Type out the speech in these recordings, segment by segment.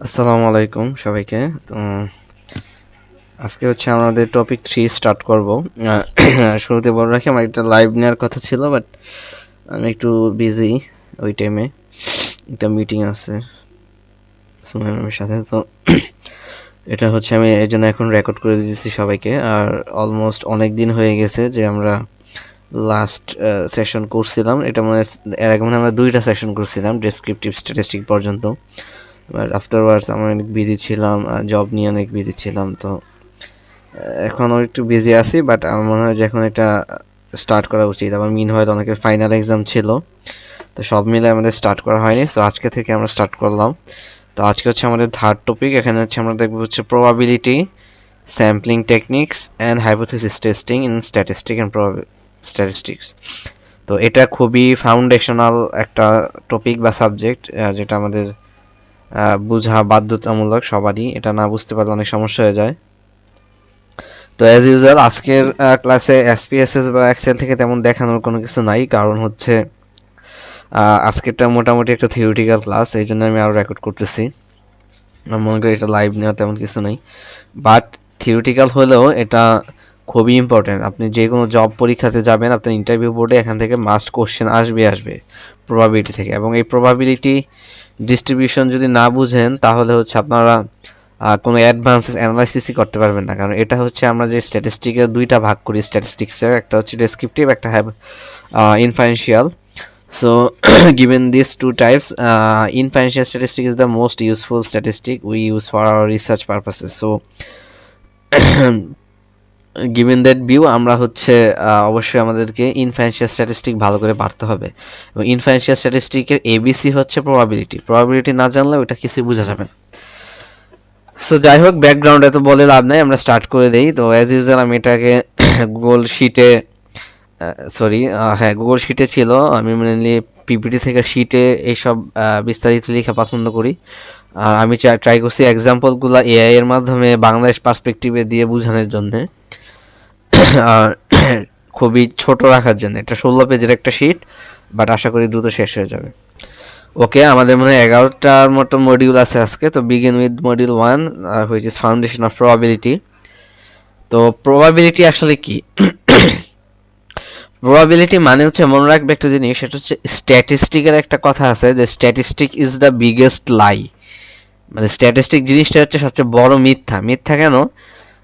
আসসালামু আলাইকুম সবাইকে। তো আজকে হচ্ছে আমাদের টপিক 3 স্টার্ট করব। শুরুতে বলে রাখি আমার একটা লাইভ নেওয়ার কথা ছিল, বাট আমি একটু বিজি ওই টাইমে, একটা মিটিং আছে সুমাইমের সাথে। তো এটা হচ্ছে আমি এই জন্য এখন রেকর্ড করে দিয়েছি সবাইকে। আর অলমোস্ট অনেক দিন হয়ে গেছে যে আমরা লাস্ট সেশন করছিলাম, এটা মানে এর আগে মানে আমরা 2টা সেশন করছিলাম ডেসক্রিপটিভ স্ট্যাটিস্টিক পর্যন্ত। বাট আফটারওয়ার্ডস আমি অনেক বিজি ছিলাম, জব নিয়ে অনেক বিজি ছিলাম। তো এখনও একটু বিজি আছি, বাট আমার মনে হয় যে এখন এটা স্টার্ট করা উচিত। আবার মিন হয় অনেকের ফাইনাল এক্সাম ছিল, তো সব মিলে আমাদের স্টার্ট করা হয়নি। সো আজকে থেকে আমরা স্টার্ট করলাম। তো আজকে হচ্ছে আমাদের থার্ড টপিক। এখানে হচ্ছে আমরা দেখবো হচ্ছে probability, sampling techniques and hypothesis testing in statistic and statistics. তো এটা খুবই ফাউন্ডেশনাল একটা টপিক বা সাবজেক্ট, যেটা আমাদের বোঝা বাধ্যতামূলক সবারই। এটা না বুঝতে পারলে অনেক সমস্যা হয়ে যায়। তো অ্যাজ ইউজুয়াল আজকের ক্লাসে এসপিএসএস বা এক্সেল থেকে তেমন দেখানোর কোনো কিছু নাই, কারণ হচ্ছে আজকেরটা মোটামুটি একটা থিওরিটিক্যাল ক্লাস, এই জন্য আমি আরও রেকর্ড করতেছি। আমার মনে করি এটা লাইভ নেওয়ার তেমন কিছু নেই, বাট থিওরিটিক্যাল হলেও এটা খুবই ইম্পর্টেন্ট। আপনি যে কোনো জব পরীক্ষাতে যাবেন, আপনার ইন্টারভিউ বোর্ডে এখান থেকে মাস্ট কোশ্চেন আসবে প্রবাবিলিটি থেকে। এবং এই প্রবাবিলিটি ডিস্ট্রিবিউশন যদি না বুঝেন তাহলে হচ্ছে আপনারা কোনো অ্যাডভান্স অ্যানালাইসিসই করতে পারবেন না। কারণ এটা হচ্ছে আমরা যে স্ট্যাটিস্টিকের 2টা ভাগ করি স্ট্যাটিস্টিক্সের, একটা হচ্ছে ডেসক্রিপটিভ, একটা inferential. So given these two types, inferential statistic is the most useful statistic we use for our research purposes. So given that view, আমরা হচ্ছে অবশ্যই আমাদেরকে ইনফারেন্সিয়াল স্ট্যাটিস্টিক ভালো করে পারতে হবে। এবং ইনফারেন্সিয়াল স্ট্যাটিস্টিকের এবিসি হচ্ছে প্রবাবিলিটি না জানলে ওটা কিছুই বোঝা যাবে না। সো যাই হোক, ব্যাকগ্রাউন্ড এত বলে লাভ নাই, আমরা স্টার্ট করে দেই। তো অ্যাজ ইউজুয়াল আমি এটাকে গুগল শিটে গুগল শিটে ছিল। আমি মেনলি পিপিটি থেকে শিটে এইসব বিস্তারিত লেখা পছন্দ করি। আর আমি ট্রাই করছি এক্সাম্পলগুলো এআই এর মাধ্যমে বাংলাদেশ পার্সপেক্টিভে দিয়ে বোঝানোর জন্যে, আর খুবই ছোট রাখার জন্য। এটা 16 পেজের একটা শিট, বাট আশা করি দ্রুত শেষ হয়ে যাবে। ওকে, আমাদের মনে হয় 11টার মতো মডিউল আছে আজকে। তো begin with module 1, which is foundation of probability. তো প্রবাবিলিটি আসলে কি? প্রবাবিলিটি মানে হচ্ছে, মনে রাখবে একটা জিনিস, সেটা হচ্ছে স্ট্যাটিস্টিকের একটা কথা আছে যে স্ট্যাটিস্টিক ইজ দ্য বিগেস্ট লাই। মানে স্ট্যাটিস্টিক জিনিসটা হচ্ছে সবচেয়ে বড় মিথ্যা কেন?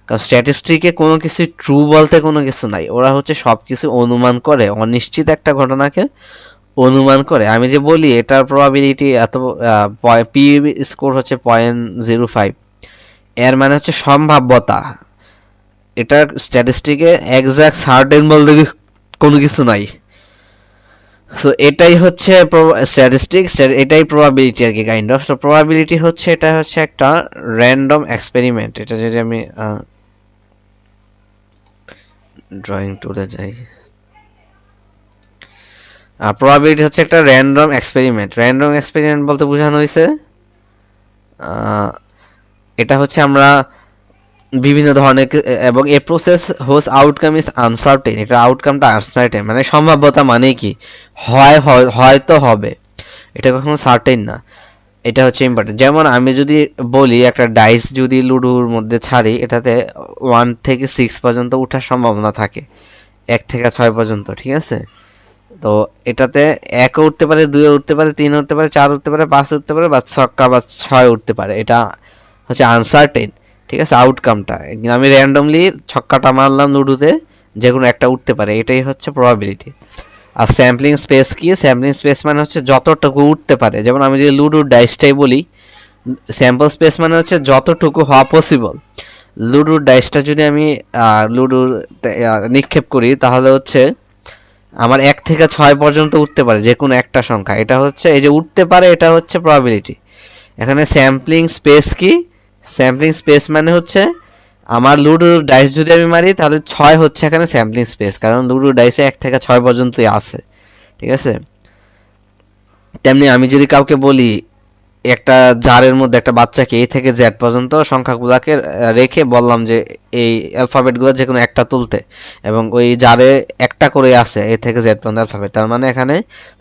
কারণ স্ট্যাটিস্টিকে কোনো কিছু ট্রু বলতে কোনো কিছু নাই। ওরা হচ্ছে সব কিছু অনুমান করে, অনিশ্চিত একটা ঘটনাকে অনুমান করে। আমি যে বলি এটার প্রবাবিলিটি এত, পি স্কোর হচ্ছে 0.05, এর মানে হচ্ছে সম্ভাব্যতা। এটার স্ট্যাটিস্টিকে এক্সাক্ট সার্টেন বলতে কোনো কিছু নাই। সো এটাই হচ্ছে স্ট্যাটিস্টিক্স, এটাই প্রবাবিলিটি আর কি, কাইন্ড অফ। সো প্রবাবিলিটি হচ্ছে, এটা হচ্ছে একটা র্যান্ডম এক্সপেরিমেন্ট। এটা যদি আমি ড্রয়িং টুলে যাই, প্রবাবিলিটি হচ্ছে একটা র্যান্ডম এক্সপেরিমেন্ট বলতে বোঝানো হয়েছে, এটা হচ্ছে আমরা বিভিন্ন ধরনের, এবং a process whose outcome is uncertain. এটা আউটকামটা আনসার্টেন, মানে সম্ভাব্যতা মানে কি, হয়তো হবে, এটা কখনো সার্টেন না। এটা হচ্ছে ইম্পর্টেন্ট। যেমন আমি যদি বলি একটা ডাইস যদি লুডোর মধ্যে ছাড়ি, এটাতে 1 থেকে 6 পর্যন্ত ওঠার সম্ভাবনা থাকে, 1 থেকে 6 পর্যন্ত, ঠিক আছে? তো এটাতে 1 উঠতে পারে, 2 উঠতে পারে, 3 উঠতে পারে, 4 উঠতে পারে, 5 উঠতে পারে, বা ছক্কা বা 6 উঠতে পারে। এটা হচ্ছে আনসার্টেন, ঠিক আছে, আউটকামটা। আমি র্যান্ডমলি ছক্কাটা মারলাম লুডোতে, যে কোনো একটা উঠতে পারে, এটাই হচ্ছে প্রবাবিলিটি। আর স্যাম্পলিং স্পেস কি? স্যাম্পলিং স্পেস মানে হচ্ছে যতটুকু উঠতে পারে। যেমন আমি যদি লুডোর ডাইসটাই বলি, স্যাম্পল স্পেস মানে হচ্ছে যতটুকু হওয়া পসিবল। লুডোর ডাইসটা যদি আমি লুডোর নিক্ষেপ করি, তাহলে হচ্ছে আমার 1 থেকে 6 পর্যন্ত উঠতে পারে যে কোনো একটা সংখ্যা। এটা হচ্ছে, এই যে উঠতে পারে, এটা হচ্ছে প্রবাবিলিটি। এখানে স্যাম্পলিং স্পেস কি? স্যাম্পলিং স্পেস মানে হচ্ছে আমার লুডোর ডাইস যদি আমি মারি, তাহলে 6 হচ্ছে এখানে স্যাম্পলিং স্পেস, কারণ লুডোর ডাইসে 1 থেকে 6 পর্যন্তই আছে, ঠিক আছে? তেমনি আমি যদি কাউকে বলি, একটা জারের মধ্যে একটা বাচ্চাকে এ থেকে জেড পর্যন্ত সংখ্যাগুলোকে রেখে বললাম যে এই অ্যালফাবেটগুলো যে কোনো একটা তুলতে, এবং ওই জারে একটা করে আছে এ থেকে জেড পর্যন্ত অ্যালফাবেট, তার মানে এখানে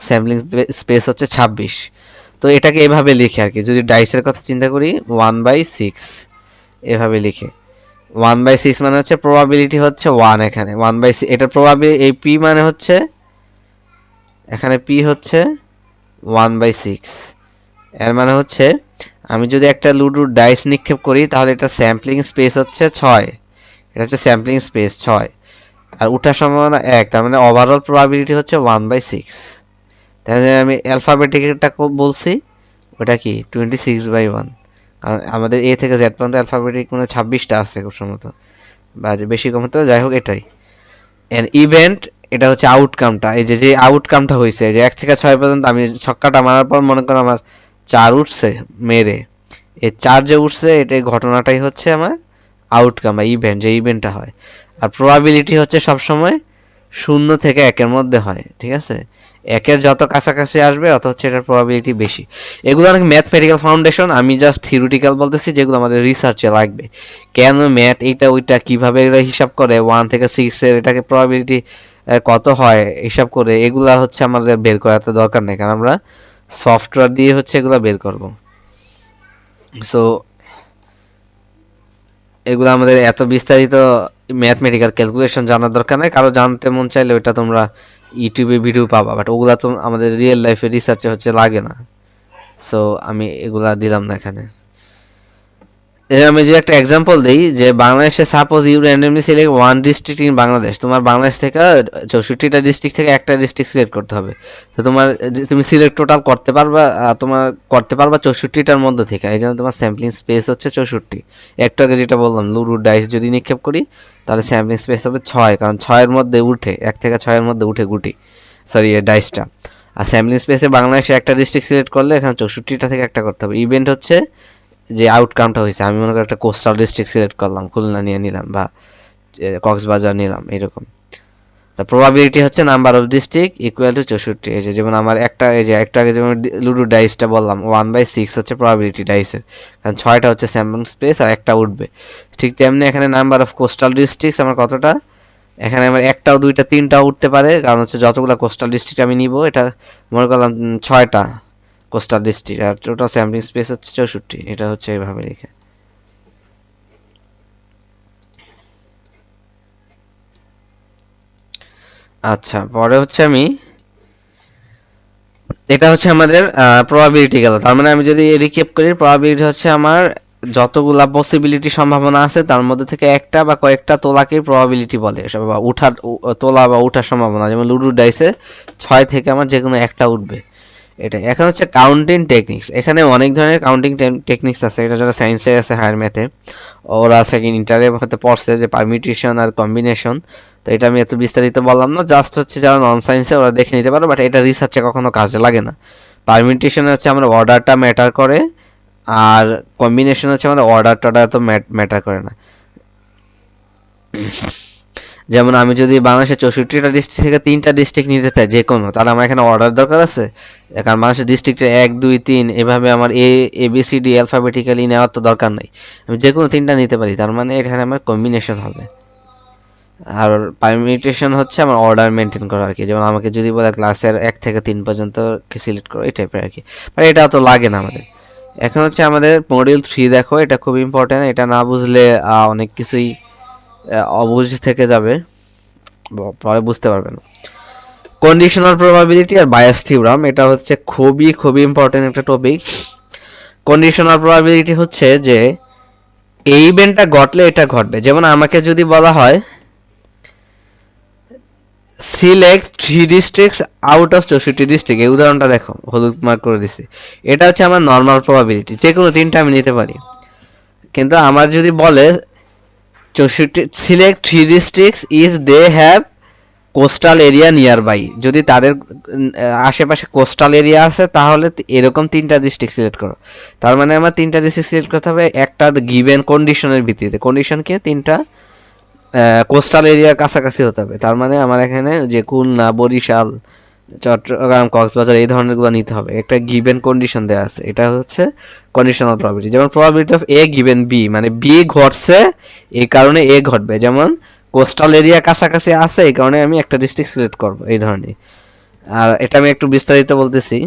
স্যাম্পলিং স্পেস হচ্ছে 26। তো এটাকে এভাবে লিখে আর কি, যদি ডাইসের কথা চিন্তা করি 1/6 এভাবে লিখে। 1/6 মানে হচ্ছে প্রবাবিলিটি হচ্ছে 1, এখানে 1/6 এটা প্রবাবিলিটি, এই পি মানে হচ্ছে এখানে পি হচ্ছে 1/6। এর মানে হচ্ছে আমি যদি একটা লুডোর ডাইস নিক্ষেপ করি তাহলে এটা স্যাম্পলিং স্পেস হচ্ছে 6, এটা হচ্ছে স্যাম্পলিং স্পেস 6, আর উঠার সম্ভাবনা 1, তার মানে ওভারঅল প্রবাবিলিটি হচ্ছে 1/6। তাহলে আমি অ্যালফাবেটিকটা বলছি, ওটা কি 26/1, কারণ আমাদের এ থেকে জেড পর্যন্ত অ্যালফাবেটিক মানে 26টা আছে খুব সম্ভবত, বা বেশি কম হতো, যাই হোক এটাই। এন ইভেন্ট এটা হচ্ছে আউটকামটা, এই যে আউটকামটা হয়েছে যে 1 থেকে 6 পর্যন্ত আমি ছক্কাটা মারার পর মনে করো আমার 4 উঠছে মেরে, এই 4 যে উঠছে এটাই ঘটনাটাই হচ্ছে আমার আউটকাম বা ইভেন্ট, যে ইভেন্টটা হয়। আর প্রবাবিলিটি হচ্ছে সবসময় 0 থেকে 1-এর মধ্যে হয়, ঠিক আছে? 1-এর যত কাছাকাছি আসবে অত হচ্ছে এটার প্রবাবিলিটি বেশি। এগুলো অনেক ম্যাথমেটিক্যাল ফাউন্ডেশন, আমি জাস্ট থিওরিটিক্যাল বলতেছি, যেগুলো আমাদের রিসার্চে লাগবে। কেন ম্যাথ এইটা ওইটা কীভাবে এরা হিসাব করে 1 থেকে 6-এর এটাকে প্রবাবিলিটি কত হয় হিসাব করে, এগুলা হচ্ছে আমাদের বের করার তো দরকার নেই, কারণ আমরা সফটওয়্যার দিয়ে হচ্ছে এগুলো বের করব। সো এগুলো আমাদের এত বিস্তারিত ম্যাথমেটিক্যাল ক্যালকুলেশন জানার দরকার নেই, কারো জানতে মন চাইলে ওইটা তোমরা ইউটিউবে ভিডিও পাবা, বাট ওগুলা তো আমাদের রিয়েল লাইফে রিসার্চে হচ্ছে লাগে না। সো আমি এগুলা দিলাম না এখানে। আমি যে একটা এক্সাম্পল দিই, যে বাংলাদেশে suppose you randomly select 1 district in Bangladesh, তোমার বাংলাদেশ থেকে 64টা ডিস্ট্রিক্ট থেকে একটা ডিস্ট্রিক্ট সিলেক্ট করতে হবে। তো তুমি সিলেক্ট টোটাল করতে পারবা, তোমার করতে পারবা 64টার মধ্যে থেকে, এই জন্য তোমার স্যাম্পলিং স্পেস হচ্ছে 64। একটু আগে যেটা বললাম লুডো ডাইস যদি নিক্ষেপ করি তাহলে স্যাম্পলিং স্পেস হবে 6, কারণ 6-এর মধ্যে উঠে 1 থেকে 6-এর মধ্যে উঠে গুটি, সরি ডাইসটা। আর স্যাম্পলিং স্পেসে বাংলাদেশে একটা ডিস্ট্রিক্ট সিলেক্ট করলে এখানে 64টা থেকে একটা করতে হবে। ইভেন্ট হচ্ছে যে আউটকামটা হয়েছে, আমি মনে করি একটা কোস্টাল ডিস্ট্রিক্ট সিলেক্ট করলাম, খুলনা নিয়ে নিলাম বা কক্সবাজার নিলাম এরকম। তা প্রবাবিলিটি হচ্ছে number of district equal to 64। এই যে যেমন আমার একটা, এই যে একটা আগে যেমন লুডো ডাইসটা বললাম 1/6 হচ্ছে প্রবাবিলিটি ডাইসের, কারণ 6টা হচ্ছে স্যাম্পল স্পেস আর একটা উঠবে। ঠিক তেমনি এখানে নাম্বার অফ কোস্টাল ডিস্ট্রিক্ট আমার কতটা, এখানে আমার একটাও দুইটা তিনটাও উঠতে পারে, কারণ হচ্ছে যতগুলো কোস্টাল ডিস্ট্রিক্ট আমি নিব, এটা মনে করলাম 6টা কোস্টাল ডিস্ট্রিক্ট, আর টোটাল স্যাম্পলিং স্পেস হচ্ছে 64। এটা হচ্ছে এইভাবে লিখে। আচ্ছা, পরে হচ্ছে আমি এটা হচ্ছে আমাদের প্রবাবিলিটি গেল। তার মানে আমি যদি রিক্যাপ করি, প্রবাবিলিটি হচ্ছে আমার যতগুলা পসিবিলিটি সম্ভাবনা আছে তার মধ্যে থেকে একটা বা কয়েকটা তোলাকে প্রবাবিলিটি বলে, বা উঠার তোলা বা উঠার সম্ভাবনা। যেমন লুডো ডাইসে 6 থেকে আমার যে কোনো একটা উঠবে, এটাই। এখন হচ্ছে কাউন্টিং টেকনিক্স, এখানে অনেক ধরনের কাউন্টিং টেকনিক্স আছে। এটা যারা সায়েন্সে আছে, হায়ার ম্যাথে, ওরা সেকেন্ড ইন্টারে হতে পড়ছে যে পারমিটেশন আর কম্বিনেশন। তো এটা আমি এত বিস্তারিত বললাম না, জাস্ট হচ্ছে যারা নন সায়েন্সে ওরা দেখে নিতে পারো, বাট এটা রিসার্চে কখনো কাজে লাগে না। পারমিটেশনে হচ্ছে আমরা অর্ডারটা ম্যাটার করে, আর কম্বিনেশন হচ্ছে আমাদের অর্ডারটা তো ম্যাটার করে না। যেমন আমি যদি বাংলাদেশের 64টা ডিস্ট্রিক্ট থেকে 3টা ডিস্ট্রিক্ট নিতে চাই যে কোনো, তাহলে আমার এখানে অর্ডার দরকার আছে, কারণ বাংলাদেশের ডিস্ট্রিক্টে 1 2 3 এভাবে আমার ABCD অ্যালফাবেটিক্যালি নেওয়ার তো দরকার নেই, আমি যে কোনো 3টা নিতে পারি, তার মানে এখানে আমার কম্বিনেশন হবে। আর পারমিটেশন হচ্ছে আমার অর্ডার মেনটেন করা আর কি, যেমন আমাকে যদি বলে ক্লাসের 1 থেকে 3 পর্যন্ত সিলেক্ট করো, এই টাইপের আর কি, বাট এটা তো লাগে না আমাদের। এখন হচ্ছে আমাদের মডিউল 3 দেখো, এটা খুব ইম্পর্টেন্ট, এটা না বুঝলে অনেক কিছুই অবুঝ থেকে যাবে, পরে বুঝতে পারবেন। কন্ডিশনাল প্রবাবিলিটি আর বায়াস থিওরাম, এটা হচ্ছে খুবই খুবই ইম্পর্টেন্ট একটা টপিক। কন্ডিশনাল প্রবাবিলিটি হচ্ছে যে এই ইভেন্টটা ঘটলে এটা ঘটবে। যেমন আমাকে যদি বলা হয় select 3 districts out of 64 district, এই উদাহরণটা দেখো হলুদ মার্ক করে দিছি, এটা হচ্ছে আমার নর্মাল প্রবাবিলিটি, যে কোনো 3টা আমি নিতে পারি। কিন্তু আমার যদি বলে 64 select 3 districts if they have coastal area nearby, যদি তাদের আশেপাশে কোস্টাল এরিয়া আছে তাহলে এরকম 3টা ডিস্ট্রিক্ট সিলেক্ট করো। তার মানে আমার 3টা ডিস্ট্রিক্ট সিলেক্ট করতে হবে একটা গিভেন কন্ডিশনের ভিত্তিতে। কন্ডিশন কি, 3টা কোস্টাল এরিয়ার কাছাকাছি হতে হবে। তার মানে আমার এখানে যে খুলনা, বরিশাল, চট্টগ্রাম, কক্সবাজার এই ধরনেরগুলো নিতে হবে, একটা গিভেন কন্ডিশন দেওয়া আছে, এটা হচ্ছে কন্ডিশনাল প্রবাবিলিটি। যেমন probability of A given B, মানে বি ঘটছে এই কারণে এ ঘটবে, যেমন কোস্টাল এরিয়া কাছাকাছি আছে এই কারণে আমি একটা ডিস্ট্রিক্ট সিলেক্ট করবো, এই ধরনের। আর এটা আমি একটু বিস্তারিত বলতেছি।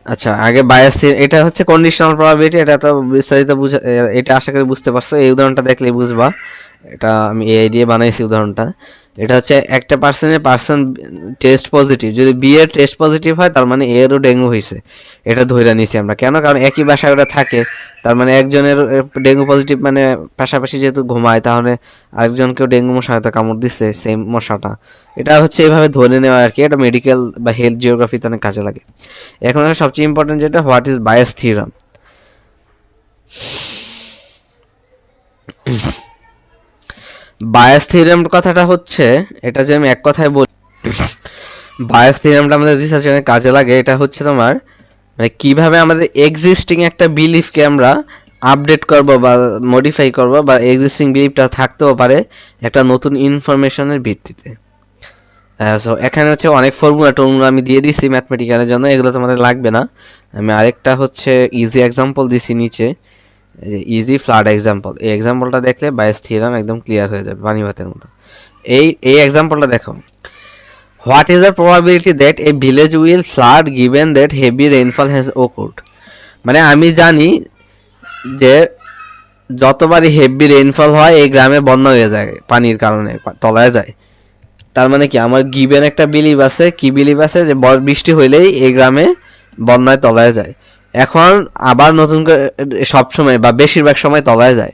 আচ্ছা, আগে বায়াস এটা হচ্ছে কন্ডিশনাল প্রবাবিলিটি, এটা তো বিস্তারিত বুঝা, এটা আশা করি বুঝতে পারছো। এই উদাহরণটা দেখলেই বুঝবা, এটা আমি এআই দিয়ে বানাইছি উদাহরণটা। এটা হচ্ছে একটা পার্সন টেস্ট পজিটিভ, যদি বি এর টেস্ট পজিটিভ হয় তার মানে এ এরও ডেঙ্গু হয়েছে, এটা ধরে নিচ্ছি আমরা। কেন? কারণ একই বাসায় ওরা থাকে, তার মানে একজনের ডেঙ্গু পজিটিভ, মানে পাশাপাশি যেহেতু ঘুমায়, তাহলে আরেকজনকেও ডেঙ্গু মশা হয়তো কামড় দিচ্ছে, সেম মশাটা। এটা হচ্ছে এইভাবে ধরে নেওয়া আর কি, এটা মেডিকেল বা হেলথ জিওগ্রাফিতে অনেক কাজে লাগে। এখন সবচেয়ে ইম্পর্টেন্ট যেটা, what is bias theorem. Bias theorem কথাটা হচ্ছে, এটা যে আমি এক কথায় বলি, বায়াস থিওরামটা আমাদের রিসার্চে অনেক কাজে লাগে। এটা হচ্ছে তোমার মানে কিভাবে আমাদের এক্সিস্টিং একটা বিলিফকে আমরা আপডেট করব বা মডিফাই করব, বা এক্সিস্টিং বিলিফটা থাকতেও পারে একটা নতুন ইনফরমেশনের ভিত্তিতে। সো এখানে হচ্ছে অনেক টর্মুলা আমি দিয়ে দিছি ম্যাথমেটিক্যালের জন্য, এগুলো তোমাদের লাগবে না। আমি আরেকটা হচ্ছে ইজি এক্সাম্পল দিছি নিচে, ইজি ফ্লাড এক্সাম্পল। এই এক্সাম্পলটা দেখলে বায়াস থিওরাম একদম ক্লিয়ার হয়ে যাবে পানি ভাতের মতো। এই এক্সাম্পলটা দেখো, what is the probability that a village will flood given that heavy rainfall has occurred. মানে আমি জানি যে যতবারই হেভি রেইনফল হয় এই গ্রামে বন্যা হয়ে যায়, পানির কারণে তলায় যায়। তার মানে কি, আমার গিভেন একটা বিলিভ আছে, কি বিলিভ আছে, যে বৃষ্টি হইলেই এই গ্রামে বন্যায় তলায় যায়। এখন আবার নতুন করে সবসময় বা বেশিরভাগ সময় তলায় যায়।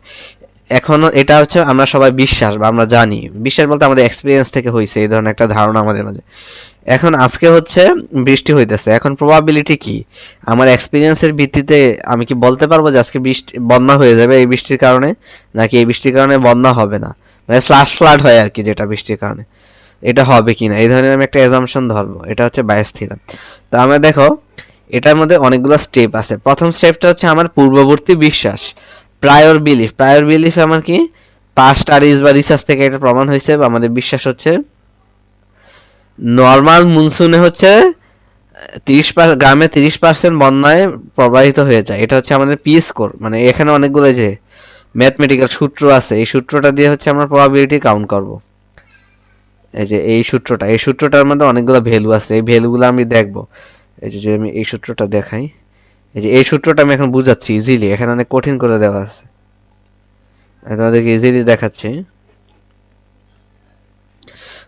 এখনো এটা হচ্ছে আমরা সবাই বিশ্বাস বা আমরা জানি, বিশ্বাস বলতে আমাদের এক্সপিরিয়েন্স থেকে হয়েছে এই ধরনের একটা ধারণা আমাদের মাঝে। এখন আজকে হচ্ছে বৃষ্টি হইতেছে, এখন প্রবাবিলিটি কি, আমার এক্সপিরিয়েন্সের ভিত্তিতে আমি কি বলতে পারবো যে আজকে বন্যা হয়ে যাবে এই বৃষ্টির কারণে, নাকি এই বৃষ্টির কারণে বন্যা হবে না, মানে ফ্লাড হয় আর কি, যেটা বৃষ্টির কারণে এটা হবে কিনা, এই ধরনের আমি একটা অ্যাজাম্পশন ধরবো। এটা হচ্ছে বায়াস থিওরাম। তো আমরা দেখো এটার মধ্যে অনেকগুলো স্টেপ আছে। প্রথম স্টেপটা হচ্ছে আমার পূর্ববর্তী বিশ্বাস, প্রায়র বিলিফ। প্রায়র বিলিফ আমার কি, পাস্ট স্টাডিজ বা রিসার্চ থেকে এটা প্রমাণ হয়েছে, বা আমাদের বিশ্বাস হচ্ছে নর্মাল মনসুনে হচ্ছে 30% গ্রামে 30% বন্যায় প্রবাহিত হয়ে যায়। এটা হচ্ছে আমাদের পি স্কোর, মানে এখানে অনেকগুলো যে ম্যাথমেটিক্যাল সূত্র আছে, এই সূত্রটা দিয়ে হচ্ছে আমরা প্রবাবিলিটি কাউন্ট করব। এই যে এই সূত্রটার মধ্যে অনেকগুলো ভ্যালু আছে, এই ভ্যালুগুলো আমি দেখব। এই যে আমি এই সূত্রটা দেখাই, এই যে এই সূত্রটা আমি এখন বুঝাচ্ছি ইজিলি, এখানে অনেক কঠিন করে দেওয়া আছে, আমি তোমাদেরকে ইজিলি দেখাচ্ছি।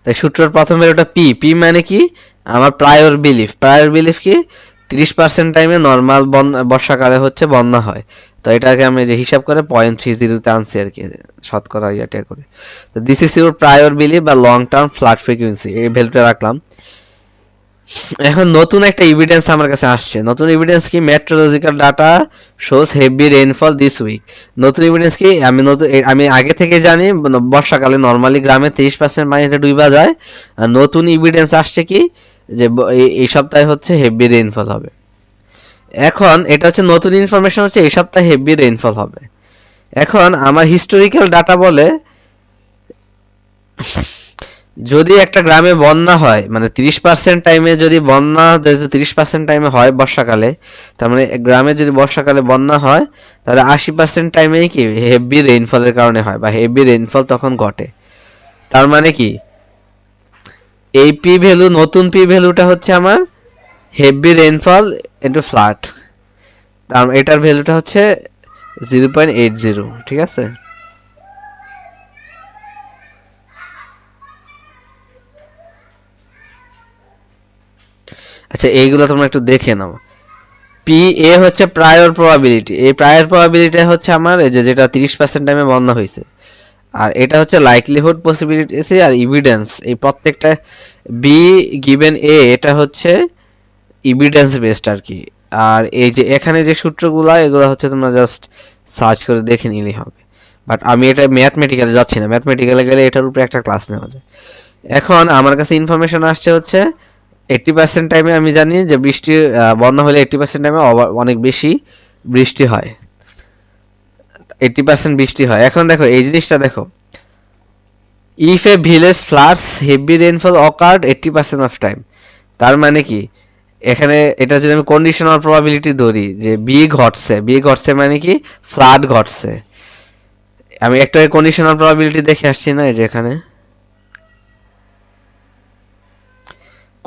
তাই সূত্রের প্রথম ভ্যালুটা পি মানে কি, আমার প্রায়র বিলিফ কি, 30% টাইমে নর্মাল বর্ষাকালে হচ্ছে বন্যা হয়। তো এটাকে আমি যে হিসাব করে 0.30 আনছি আর কি, শতকরা ইয়েটা করে। তো this is your prior belief বা লং টার্ম ফ্লাড ফ্রিকুয়েন্সি, এই ভ্যালুটা রাখলাম। এখন নতুন একটা এভিডেন্স আমার কাছে আসছে। নতুন এভিডেন্স কি, meteorological data shows heavy rainfall this week. নতুন এভিডেন্স কি, আমি আগে থেকে জানি বর্ষাকালে নর্মালি গ্রামে 30% পানিতে ডুবা যায়। আর নতুন এভিডেন্স আসছে কি, যে এই সপ্তাহে হচ্ছে হেভি রেইনফল হবে। এখন এটা হচ্ছে নতুন ইনফরমেশন, হচ্ছে এই সপ্তাহে হেভি রেইনফল হবে। এখন আমার হিস্টোরিক্যাল ডাটা বলে, যদি একটা গ্রামে বন্যা হয়, মানে 30% টাইমে যদি বন্যা, যেহেতু 30% টাইমে হয় বর্ষাকালে, তার মানে গ্রামে যদি বর্ষাকালে বন্যা হয়, তাহলে 80% টাইমেই কি হেভি রেইনফলের কারণে হয়, বা হেভি রেইনফল তখন ঘটে। তার মানে কি, এই পি ভ্যালু, নতুন পি ভ্যালুটা হচ্ছে আমার হেভি রেইনফল ইন্টু ফ্লাড, তার এটার ভ্যালুটা হচ্ছে 0.80, ঠিক আছে। আচ্ছা, এইগুলো তোমরা একটু দেখে নাও। পি এ হচ্ছে প্রায়র প্রবাবিলিটি, এই প্রায়র প্রবাবিলিটি হচ্ছে আমার এই যে যেটা 30% টাইমে বন্ধ হয়েছে, আর এটা হচ্ছে লাইকলিহুড পসিবিলিটি আর ইভিডেন্স, এই প্রত্যেকটা বি গিভেন এ, এটা হচ্ছে ইভিডেন্স বেসড আর কি। আর এই যে এখানে যে সূত্রগুলো, এগুলো হচ্ছে তোমরা জাস্ট সার্চ করে দেখে নিলেই হবে। বাট আমি এটা ম্যাথমেটিক্যালে যাচ্ছি না, ম্যাথমেটিক্যালে গেলে এটার উপরে একটা ক্লাস নেওয়া যায়। এখন আমার কাছে ইনফরমেশন আসছে হচ্ছে 80% টাইমে আমি জানি যে বৃষ্টি, বন্যা হলে 80% টাইমে অনেক বেশি বৃষ্টি হয়, 80% বৃষ্টি হয়। এখন দেখো এই জিনিসটা দেখো, if a village floods heavy rainfall occurred 80% of time, তার মানে কি, এখানে এটা যদি আমি কন্ডিশনাল প্রবাবিলিটি ধরি যে বি ঘটছে মানে কি, ফ্লাড ঘটছে। আমি একটা কন্ডিশনাল প্রবাবিলিটি দেখে আসছি না, এই যে এখানে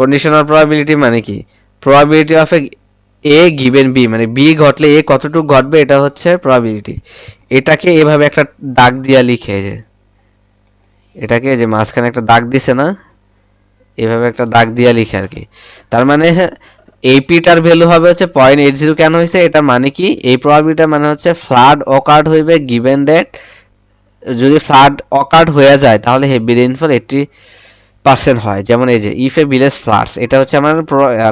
কন্ডিশনাল প্রবাবিলিটি মানে কি, probability of A given B, মানে বি ঘটলে এ কতটুকু ঘটবে এটা হচ্ছে প্রবাবিলিটি। এটাকে এভাবে একটা দাগ দিয়া লিখে, যে এটাকে যে মাঝখানে একটা দাগ দিছে না, এভাবে একটা দাগ দিয়া লিখে আর কি। তার মানে এইপিটার ভ্যালু হবে হচ্ছে 0.80। কেন হয়েছে এটা মানে কি, এই প্রবাবিলিটি মানে হচ্ছে ফ্লাড অকার্ড হইবে গিভেন দ্যাট, যদি ফ্লাড অকার্ড হয়ে যায় তাহলে হেভি রেইনফল 80% হয়। যেমন এই যে ইফ এ ভিলেজ ফ্লাডস, এটা হচ্ছে আমার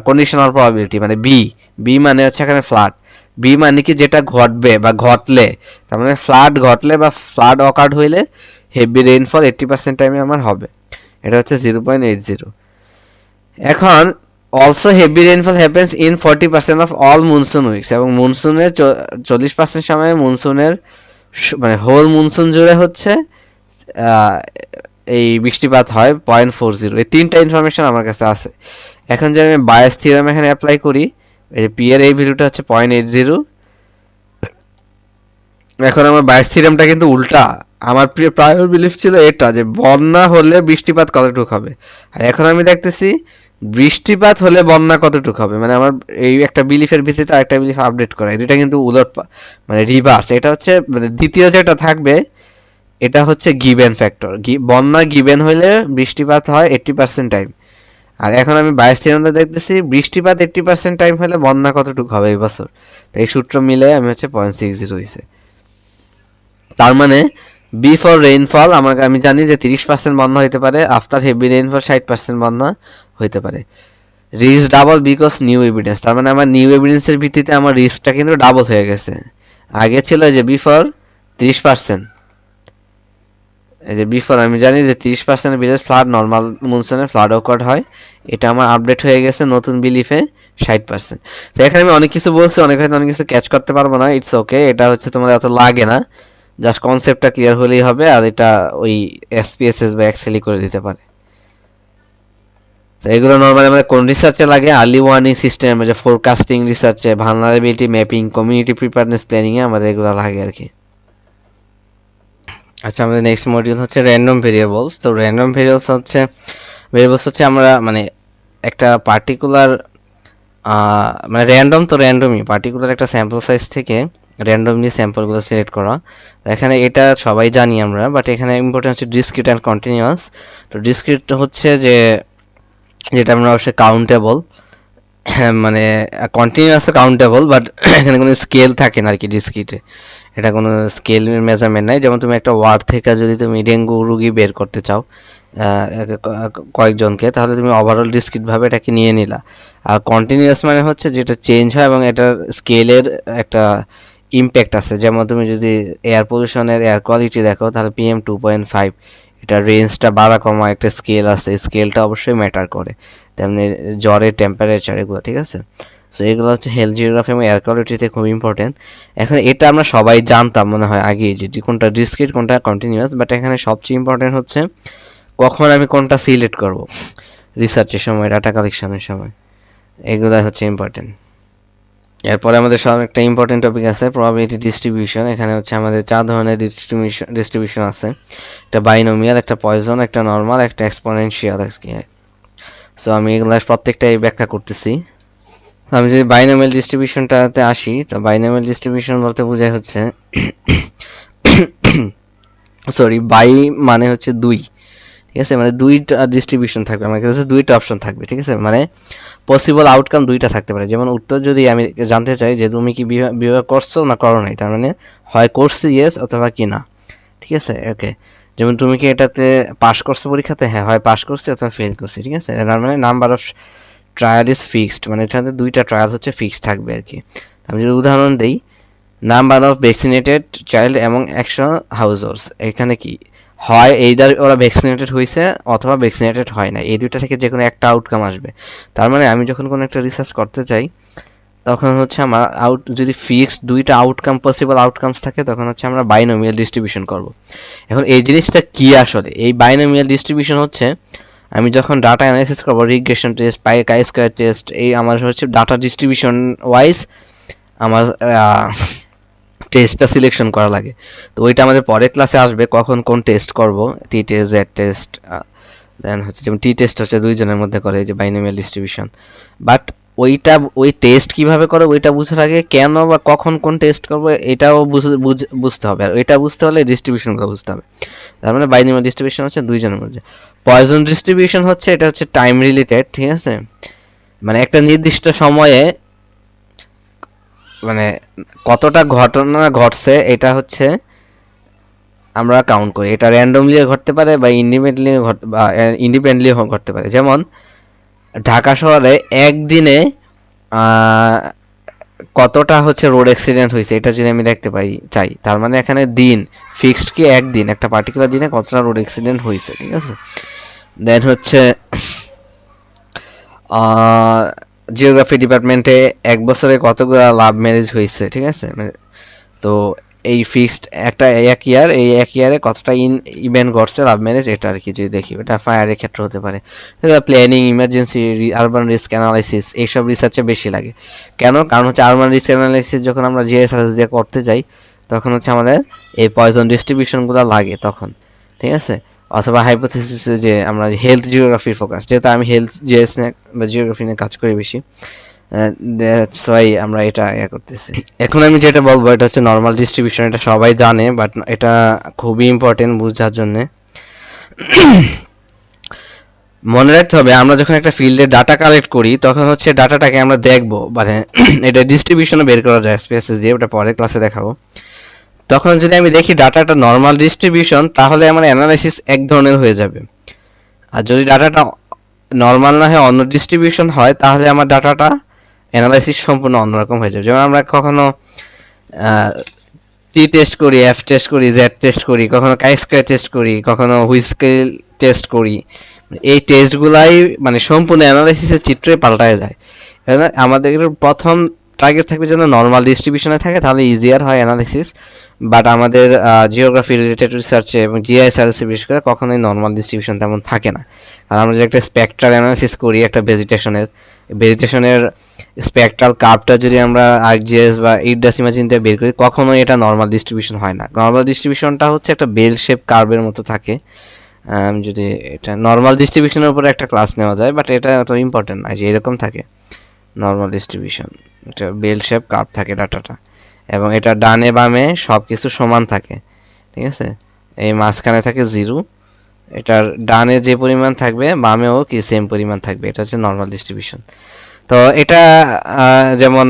কন্ডিশনাল প্রবাবিলিটি, মানে বি, বি মানে হচ্ছে এখানে ফ্লাড, বি মানে কি যেটা ঘটবে বা ঘটলে, তার মানে ফ্লাড ঘটলে বা ফ্লাড অকার্ড হইলে হেভি রেইনফল 80% টাইমে আমার হবে, এটা হচ্ছে 0.80। এখন also heavy rainfall happens in 40% of all monsoon weeks, এবং মনসুনের 40% সময় মনসুনের মানে হোল মনসুন জুড়ে হচ্ছে এই বৃষ্টিপাত হয় 0.40। এই তিনটা ইনফরমেশন আমার কাছে আছে। এখন যদি আমি বায়াস থিওরাম এখানে অ্যাপ্লাই করি, এই পি এর এই ভ্যালুটা হচ্ছে 0.80। এখন আমার বায়াস থিওরামটা কিন্তু উল্টা, আমার প্রায়র বিলিফ ছিল এটা যে বন্যা হলে বৃষ্টিপাত কতটুকু হবে, আর এখন আমি দেখতেছি বৃষ্টিপাত হলে বন্যা কতটুকু হবে। মানে আমার এই একটা বিলিফের ভিত্তিতে আরেকটা বিলিফ আপডেট করা, এটা কিন্তু উলট মানে রিভার্স। এটা হচ্ছে মানে দ্বিতীয় যেটা থাকবে এটা হচ্ছে গিভেন ফ্যাক্টর, বন্যা গিভেন হইলে বৃষ্টিপাত হয় 80% টাইম। আর এখন আমি বায়াস থিওরামটা দেখতেছি বৃষ্টিপাত 80% টাইম হলে বন্যা কতটুকু হবে এই বছর, তো এই সূত্র মিলে আমি হচ্ছে 0.60 হয়েছে। তার মানে বিফোর রেইনফল আমি জানি যে 30% বন্যা হইতে পারে, আফটার হেভি রেইনফল 60% বন্যা হইতে পারে। Risk double because new evidence, তার মানে আমার নিউ এভিডেন্সের ভিত্তিতে আমার রিস্কটা কিন্তু ডাবল হয়ে গেছে। আগে ছিল যে বিফোর 30%, এই যে বিফোর আমি জানি যে 30% ভিলেজ ফ্লাড নর্মাল মনসুনে ফ্লাড অকার্ড হয়, এটা আমার আপডেট হয়ে গেছে নতুন বিলিফে 60%। তো এখানে আমি অনেক কিছু বলছি, অনেক হয়তো অনেক কিছু ক্যাচ করতে পারবো না, ইটস ওকে, এটা হচ্ছে তোমাদের অত লাগে না, জাস্ট কনসেপ্টটা ক্লিয়ার হলেই হবে, আর এটা ওই এসপিএসএস বা এক্সেলই করে দিতে পারে। তো এগুলো নর্মালি আমাদের কোন রিসার্চে লাগে, আর্লি ওয়ার্নিং সিস্টেম, যে ফোরকাস্টিং রিসার্চে, ভালনারেবিলিটি ম্যাপিং, কমিউনিটি প্রিপারেডনেস প্ল্যানিংয়ে আমাদের এগুলো লাগে আর কি। আচ্ছা, আমাদের নেক্সট মডিউল হচ্ছে র্যান্ডম ভেরিয়েবলস। তো র্যান্ডম ভেরিয়েবলস হচ্ছে আমরা মানে একটা পার্টিকুলার মানে র্যান্ডম, তো র্যান্ডমই পার্টিকুলার একটা স্যাম্পল সাইজ থেকে র্যান্ডমলি স্যাম্পলগুলো সিলেক্ট করা। এখানে এটা সবাই জানি আমরা, বাট এখানে ইম্পর্টেন্ট হচ্ছে ডিসক্রিট অ্যান্ড কন্টিনিউয়াস। তো ডিসক্রিট হচ্ছে যে যেটা আমরা অবশ্যই কাউন্টেবল, মানে কন্টিনিউয়াসও কাউন্টেবল, বাট এখানে কোনো স্কেল থাকে না আর কি ডিসক্রিটে, এটা কোনো স্কেল মেজারমেন্ট নাই। যেমন তুমি একটা ওয়ার্ড থেকে যদি তুমি ডেঙ্গু রুগী বের করতে চাও কয়েকজনকে, তাহলে তুমি ওভারঅল ডিসক্রিটভাবে এটাকে নিয়ে নিলা। আর কন্টিনিউয়াস মানে হচ্ছে যেটা চেঞ্জ হয় এবং এটার স্কেলের একটা ইম্প্যাক্ট আছে। যেমন তুমি যদি এয়ার পলিউশনের এয়ার কোয়ালিটি দেখো, তাহলে PM2.5, এটার রেঞ্জটা বাড়া কমা একটা স্কেল আছে, স্কেলটা অবশ্যই ম্যাটার করে। তেমনি জ্বরের টেম্পারেচার এগুলো, ঠিক আছে। সো এগুলো হচ্ছে হেলথ জিওগ্রাফি এবং এয়ার কোয়ালিটিতে খুব ইম্পর্টেন্ট। এখন এটা আমরা সবাই জানতাম মনে হয় আগে, যে কোনটা ডিসক্রিট কোনটা কন্টিনিউয়াস, বাট এখানে সবচেয়ে ইম্পর্টেন্ট হচ্ছে কখন আমি কোনটা সিলেক্ট করব রিসার্চের সময়, ডাটা কালেকশনের সময়, এগুলো হচ্ছে ইম্পর্টেন্ট। এরপরে আমাদের সব একটা ইম্পর্টেন্ট টপিক আছে প্রবাবিলিটি ডিস্ট্রিবিউশন। এখানে হচ্ছে আমাদের 4 ধরনের ডিস্ট্রিবিউশন আছে, একটা বাইনোমিয়াল, একটা পয়জন, একটা নর্মাল, একটা এক্সপোনেনশিয়াল। সো আমি এগুলো প্রত্যেকটাই ব্যাখ্যা করতেছি। আমি যদি বাইনোমিয়াল ডিস্ট্রিবিউশনটাতে আসি, তো বাইনোমিয়াল ডিস্ট্রিবিউশন বলতে বোঝায় হচ্ছে সরি, বাই মানে হচ্ছে 2, ঠিক আছে, মানে 2টা ডিস্ট্রিবিউশন থাকবে আমার কাছে, 2টা অপশন থাকবে, ঠিক আছে, মানে পসিবল আউটকাম 2টা থাকতে পারে। যেমন উত্তর যদি আমি জানতে চাই যে তুমি কি বিবাহ করছো না করো নাই, তার মানে হয় করছি ইয়েস অথবা কি না, ঠিক আছে, ওকে। যেমন তুমি কি এটাতে পাস করছো পরীক্ষাতে, হ্যাঁ, হয় পাস করছি অথবা ফেল করছি, ঠিক আছে। তার মানে number of trial is fixed, মানে এটাতে 2টা ট্রায়াল হচ্ছে ফিক্সড থাকবে আর কি। আমি যদি উদাহরণ দিই, নাম্বার অফ ভ্যাকসিনেটেড চাইল্ড এবং 100 হাউস হোল্ডস, এখানে কি হয় এইদার ওরা ভ্যাকসিনেটেড হয়েছে অথবা ভ্যাকসিনেটেড হয় না, এই 2টা থেকে যে কোনো একটা আউটকাম আসবে। তার মানে আমি যখন কোনো একটা রিসার্চ করতে চাই, তখন হচ্ছে আমার যদি ফিক্সড 2টা আউটকাম পসিবল আউটকামস থাকে, তখন হচ্ছে আমরা বাইনোমিয়াল ডিস্ট্রিবিউশন করব। এখন এই জিনিসটা কি আসলে, এই বাইনোমিয়াল ডিস্ট্রিবিউশন হচ্ছে আমি যখন ডাটা অ্যানালাইসিস করবো, রিগ্রেশন টেস্ট, কাই স্কয়ার টেস্ট, এই আমার হচ্ছে ডাটা ডিস্ট্রিবিউশন ওয়াইজ আমার টেস্টটা সিলেকশন করা লাগে। তো ওইটা আমাদের পরের ক্লাসে আসবে, কখন কোন টেস্ট করব, টি টেস্ট, জেড টেস্ট, দেন হচ্ছে যেমন টি টেস্ট হচ্ছে দুইজনের মধ্যে করে, এই যে বাইনোমিয়াল ডিস্ট্রিবিউশন। বাট ওই টেস্ট কিভাবে করে ওইটা বুঝার আগে কেন বা কখন কোন টেস্ট করবো এটাও বুঝতে হবে, আর এটা বুঝতে হলে ডিস্ট্রিবিউশনগুলো বুঝতে হবে। তার মানে বাইনোমিয়াল ডিস্ট্রিবিউশন হচ্ছে দুইজনের মধ্যে। পয়জন ডিস্ট্রিবিউশন হচ্ছে এটা হচ্ছে টাইম রিলেটেড, ঠিক আছে, মানে একটা নির্দিষ্ট সময়ে মানে কতটা ঘটনা ঘটছে এটা হচ্ছে আমরা কাউন্ট করি। এটা র্যান্ডমলিও ঘটতে পারে বা ইন্ডিপেন্ডেন্টলি ঘটতে পারে। যেমন ঢাকা শহরে একদিনে কতটা হচ্ছে রোড অ্যাক্সিডেন্ট হয়েছে এটা যদি আমি দেখতে চাই, তার মানে এখানে দিন ফিক্সড কি একদিন, একটা পার্টিকুলার দিনে কতটা রোড অ্যাক্সিডেন্ট হয়েছে, ঠিক আছে। দেন হচ্ছে জিওগ্রাফি ডিপার্টমেন্টে এক বছরে কতগুলো লাভ ম্যারেজ হয়েছে, ঠিক আছে। তো এই ফিক্সড একটা এক ইয়ার, এই এক ইয়ারে কতটা ইভেন্ট ঘটছে লাভ ম্যারেজ, এটা আর কি যদি দেখি। এটা ফায়ারের ক্ষেত্রে হতে পারে, planning, emergency, urban risk analysis, এইসব রিসার্চে বেশি লাগে। কেন? কারণ হচ্ছে আরবান রিস্ক অ্যানালাইসিস যখন আমরা জিএসএস দিয়ে করতে যাই তখন হচ্ছে আমাদের এই পয়জন ডিস্ট্রিবিউশনগুলো লাগে তখন, ঠিক আছে। অথবা হাইপোথিসিসে যে আমরা হেলথ জিওগ্রাফির ফোকাস, যেহেতু আমি হেলথ জিএস নিয়ে বা জিওগ্রাফি নিয়ে কাজ করি বেশি, দ্যাটস ওয়াই আমরা এটা করতেছি। এখন আমি যেটা বলবো এটা হচ্ছে নর্মাল ডিস্ট্রিবিউশন, এটা সবাই জানে বাট এটা খুবই ইম্পর্টেন্ট বুঝার জন্যে। মনে রাখতে হবে আমরা যখন একটা ফিল্ডে ডাটা কালেক্ট করি তখন হচ্ছে ডাটাটাকে আমরা দেখবো, মানে এটা ডিস্ট্রিবিউশনে বের করা যায় স্পেসেস দিয়ে, ওটা পরের ক্লাসে দেখাবো। তখন যদি আমি দেখি ডাটাটা নর্মাল ডিস্ট্রিবিউশন তাহলে আমার অ্যানালাইসিস এক ধরনের হয়ে যাবে, আর যদি ডাটাটা নর্মাল না হয় অন্য ডিস্ট্রিবিউশন হয় তাহলে আমার ডাটাটা অ্যানালাইসিস সম্পূর্ণ অন্যরকম হয়ে যাবে। যেমন আমরা কখনো টি টেস্ট করি, এফ টেস্ট করি, জেড টেস্ট করি, কখনো কাই স্কোয়ার টেস্ট করি, কখনো হুইস্কেল টেস্ট করি। এই টেস্টগুলাই মানে সম্পূর্ণ অ্যানালাইসিসের চিত্রই পাল্টায় যায়। আমাদের প্রথম টার্গেট থাকবে যেন নর্মাল ডিস্ট্রিবিউশনে থাকে, তাহলে ইজিয়ার হয় অ্যানালাইসিস। বাট আমাদের জিওগ্রাফি রিলেটেড রিসার্চে এবং জিআইএসআরএসে বিশেষ করে কখনোই নর্মাল ডিস্ট্রিবিউশন তেমন থাকে না। আর আমরা যে একটা স্পেকট্রাল অ্যানালাইসিস করি একটা ভেজিটেশনের স্পেকট্রাল কার্ভটা যদি আমরা আরজিএস বা ইডাস ইমাজিন দিয়ে বের করি কখনোই এটা নর্মাল ডিস্ট্রিবিউশন হয় না। নর্মাল ডিস্ট্রিবিউশনটা হচ্ছে একটা বেল শেপ কার্ভের মতো থাকে। যদি এটা নর্মাল ডিস্ট্রিবিউশনের উপরে একটা ক্লাস নেওয়া যায়, বাট এটা এত ইম্পর্টেন্ট না যে এরকম থাকে নর্মাল ডিস্ট্রিবিউশন। এটা বেল শেপ কার্ভ থাকে ডাটাটা, এবং এটা ডানে বামে সব কিছু সমান থাকে, ঠিক আছে। এই মাঝখানে থাকে জিরো, এটার ডানে যে পরিমাণ থাকবে বামেও কি সেম পরিমাণ থাকবে, এটা হচ্ছে নর্মাল ডিস্ট্রিবিউশন। তো এটা যেমন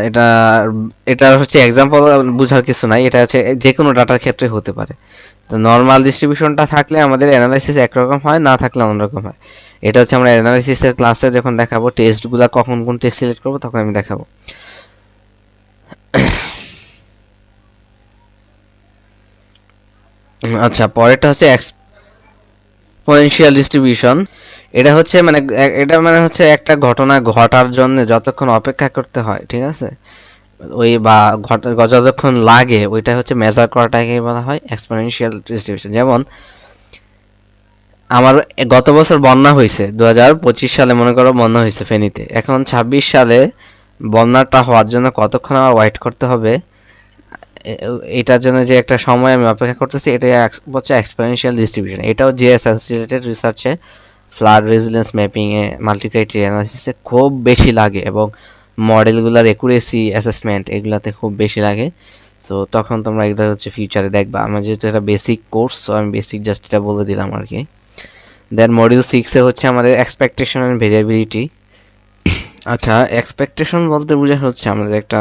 এটা এটা হচ্ছে এক্সাম্পল বোঝার কিছু নাই, এটা হচ্ছে যে কোনো ডাটার ক্ষেত্রে হতে পারে। তো নর্মাল ডিস্ট্রিবিউশনটা থাকলে আমাদের অ্যানালাইসিস একরকম হয়, না থাকলে অন্যরকম হয়। এটা হচ্ছে আমরা অ্যানালাইসিসের ক্লাসে যখন দেখাবো টেস্টগুলো কখন কোন টেস্ট সিলেক্ট করবো তখন আমি দেখাবো। আচ্ছা, পরেরটা হচ্ছে এক্সপোনেনশিয়াল ডিস্ট্রিবিউশন। এটা হচ্ছে মানে হচ্ছে একটা ঘটনা ঘটার জন্য যতক্ষণ অপেক্ষা করতে হয়, ঠিক আছে, ওই বা যতক্ষণ লাগে ওইটা হচ্ছে মেজার করাটাকে বলা হয় এক্সপোনেনশিয়াল ডিস্ট্রিবিউশন। যেমন আমার গত বছর বন্যা হয়েছে, 2025 সালে মনে করো বন্যা হয়েছে ফেনীতে। এখন 26 সালে বন্যাটা হওয়ার জন্য কতক্ষণ আমার ওয়েট করতে হবে, এটার জন্য যে একটা সময় আমি অপেক্ষা করতেছি, এটাই হচ্ছে এক্সপোনেনশিয়াল ডিস্ট্রিবিউশন। এটাও জিএসএস রিলেটেড রিসার্চে, ফ্লাড রেজিলিয়েন্স ম্যাপিংয়ে, মাল্টিক্রাইটেরিয়া অ্যানালিসিসে খুব বেশি লাগে, এবং মডেলগুলোর একুরেসি অ্যাসেসমেন্ট এগুলাতে খুব বেশি লাগে। সো তখন তোমরা এটা হচ্ছে ফিউচারে দেখবা। আমার যেহেতু এটা বেসিক কোর্স, সো আমি বেসিক জাস্ট এটা বলে দিলাম আর কি। দেন মডিউল 6-এ হচ্ছে আমাদের এক্সপেকটেশন অ্যান্ড ভেরিয়েবিলিটি। আচ্ছা, এক্সপেকটেশন বলতে বোঝা হচ্ছে আমাদের একটা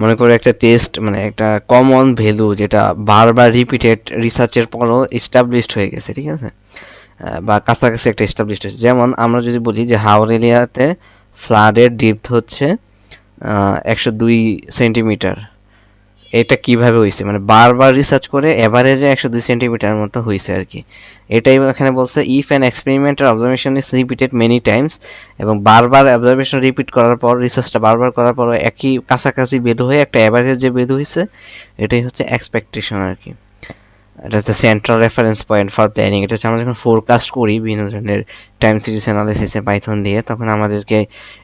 মনে করে একটা টেস্ট, মানে একটা কমন ভ্যালু যেটা বারবার রিপিটেড রিসার্চের পরও এস্টাবলিশড হয়ে গেছে, ঠিক আছে, বা কাছাকাছি একটা এস্টাবলিশড হয়েছে। যেমন আমরা যদি বলি যে হাওর এরিয়াতে ফ্লাডের ডিপথ হচ্ছে 102 সেন্টিমিটার, এটা কিভাবে হয়েছে, মানে বারবার রিসার্চ করে এভারেজে 102 সেন্টিমিটার মতো হয়েছে আর কি। এটাই এখানে বলছে if an experimental observation is repeated many Times, এবং বারবার অবজারভেশন রিপিট করার পর, রিসার্চটা বারবার করার পর একই কাছাকাছি বের হয়ে একটা এভারেজ যে বের হয়েছে, এটাই হচ্ছে এক্সপেকটেশন আর কি। এটা হচ্ছে central reference point for planning. এটা হচ্ছে আমরা যখন ফোরকাস্ট করি বিভিন্ন ধরনের টাইম সিরিজ অ্যানালিসিসে পাইথন দিয়ে, তখন আমাদেরকে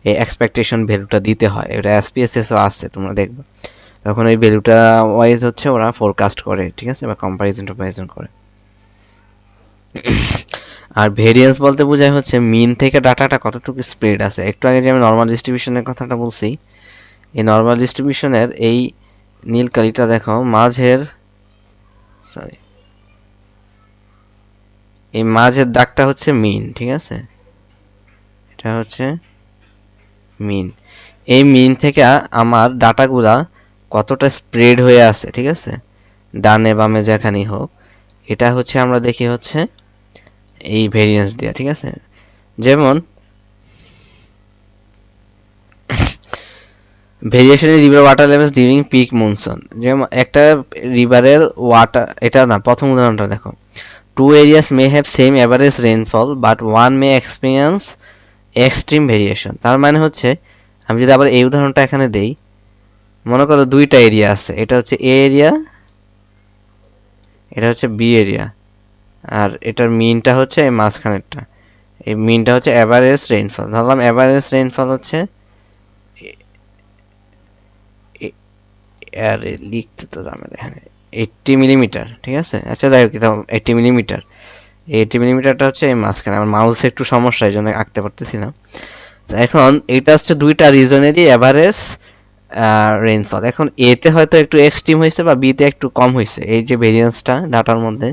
এই এক্সপেকটেশন ভ্যালুটা দিতে হয়। এটা এসপিএসএসও আছে, তোমরা দেখবে। তখন ওই ভ্যালুটা ওয়াইজ হচ্ছে ওরা ফোরকাস্ট করে, ঠিক আছে, বা কম্পারিজন করে। আর ভেরিয়েন্স বলতে বোঝায় হচ্ছে মিন থেকে ডাটাটা কতটুকু স্প্রেড আছে। একটু আগে যে আমি নর্মাল ডিস্ট্রিবিউশনের কথাটা বলছি, এই নর্মাল ডিস্ট্রিবিউশনের এই নীল কালিটা দেখো মাঝের, সরি, এই মাঝের দাগটা হচ্ছে মিন, ঠিক আছে, এটা হচ্ছে মিন। এই মিন থেকে আমার ডাটাগুলা কতটা স্প্রেড হয়ে আছে, ঠিক আছে, ডানে বামে যেখানেই হোক, এটা হচ্ছে আমরা দেখি হচ্ছে এই ভেরিয়েন্স দিয়া, ঠিক আছে। যেমন variation in river water levels during peak monsoon, যেমন একটা রিভারের ওয়াটার, এটা না, প্রথম উদাহরণটা দেখো, two areas may have same average rainfall but one may experience extreme variation. তার মানে হচ্ছে আমি যদি আবার এই উদাহরণটা এখানে দেই, মনে করো দুইটা এরিয়া আছে, এটা হচ্ছে এ এরিয়া, এটা হচ্ছে বি এরিয়া, আর এটার মিনটা হচ্ছে এই মাঝখানেরটা, এই মিনটা হচ্ছে অ্যাভারেজ রেইনফল। ধরলাম অ্যাভারেজ রেইনফল হচ্ছে, আর লিখতে তো ঝামেলা এখানে, 80 মিলিমিটার, ঠিক আছে। আচ্ছা যাই হোক, এটা 80 মিলিমিটার, এই 80 মিলিমিটারটা হচ্ছে এই মাঝখানে। আমার মাউসে একটু সমস্যা, এই জন্য আঁকতে পারতেছি না। এখন এটা হচ্ছে দুইটা রিজনেরই অ্যাভারেজ রেইনফল। এখন এতে হয়তো একটু এক্সট্রিম হয়েছে বা বিতে একটু কম হয়েছে, এই যে ভেরিয়েন্সটা ডাটার মধ্যে,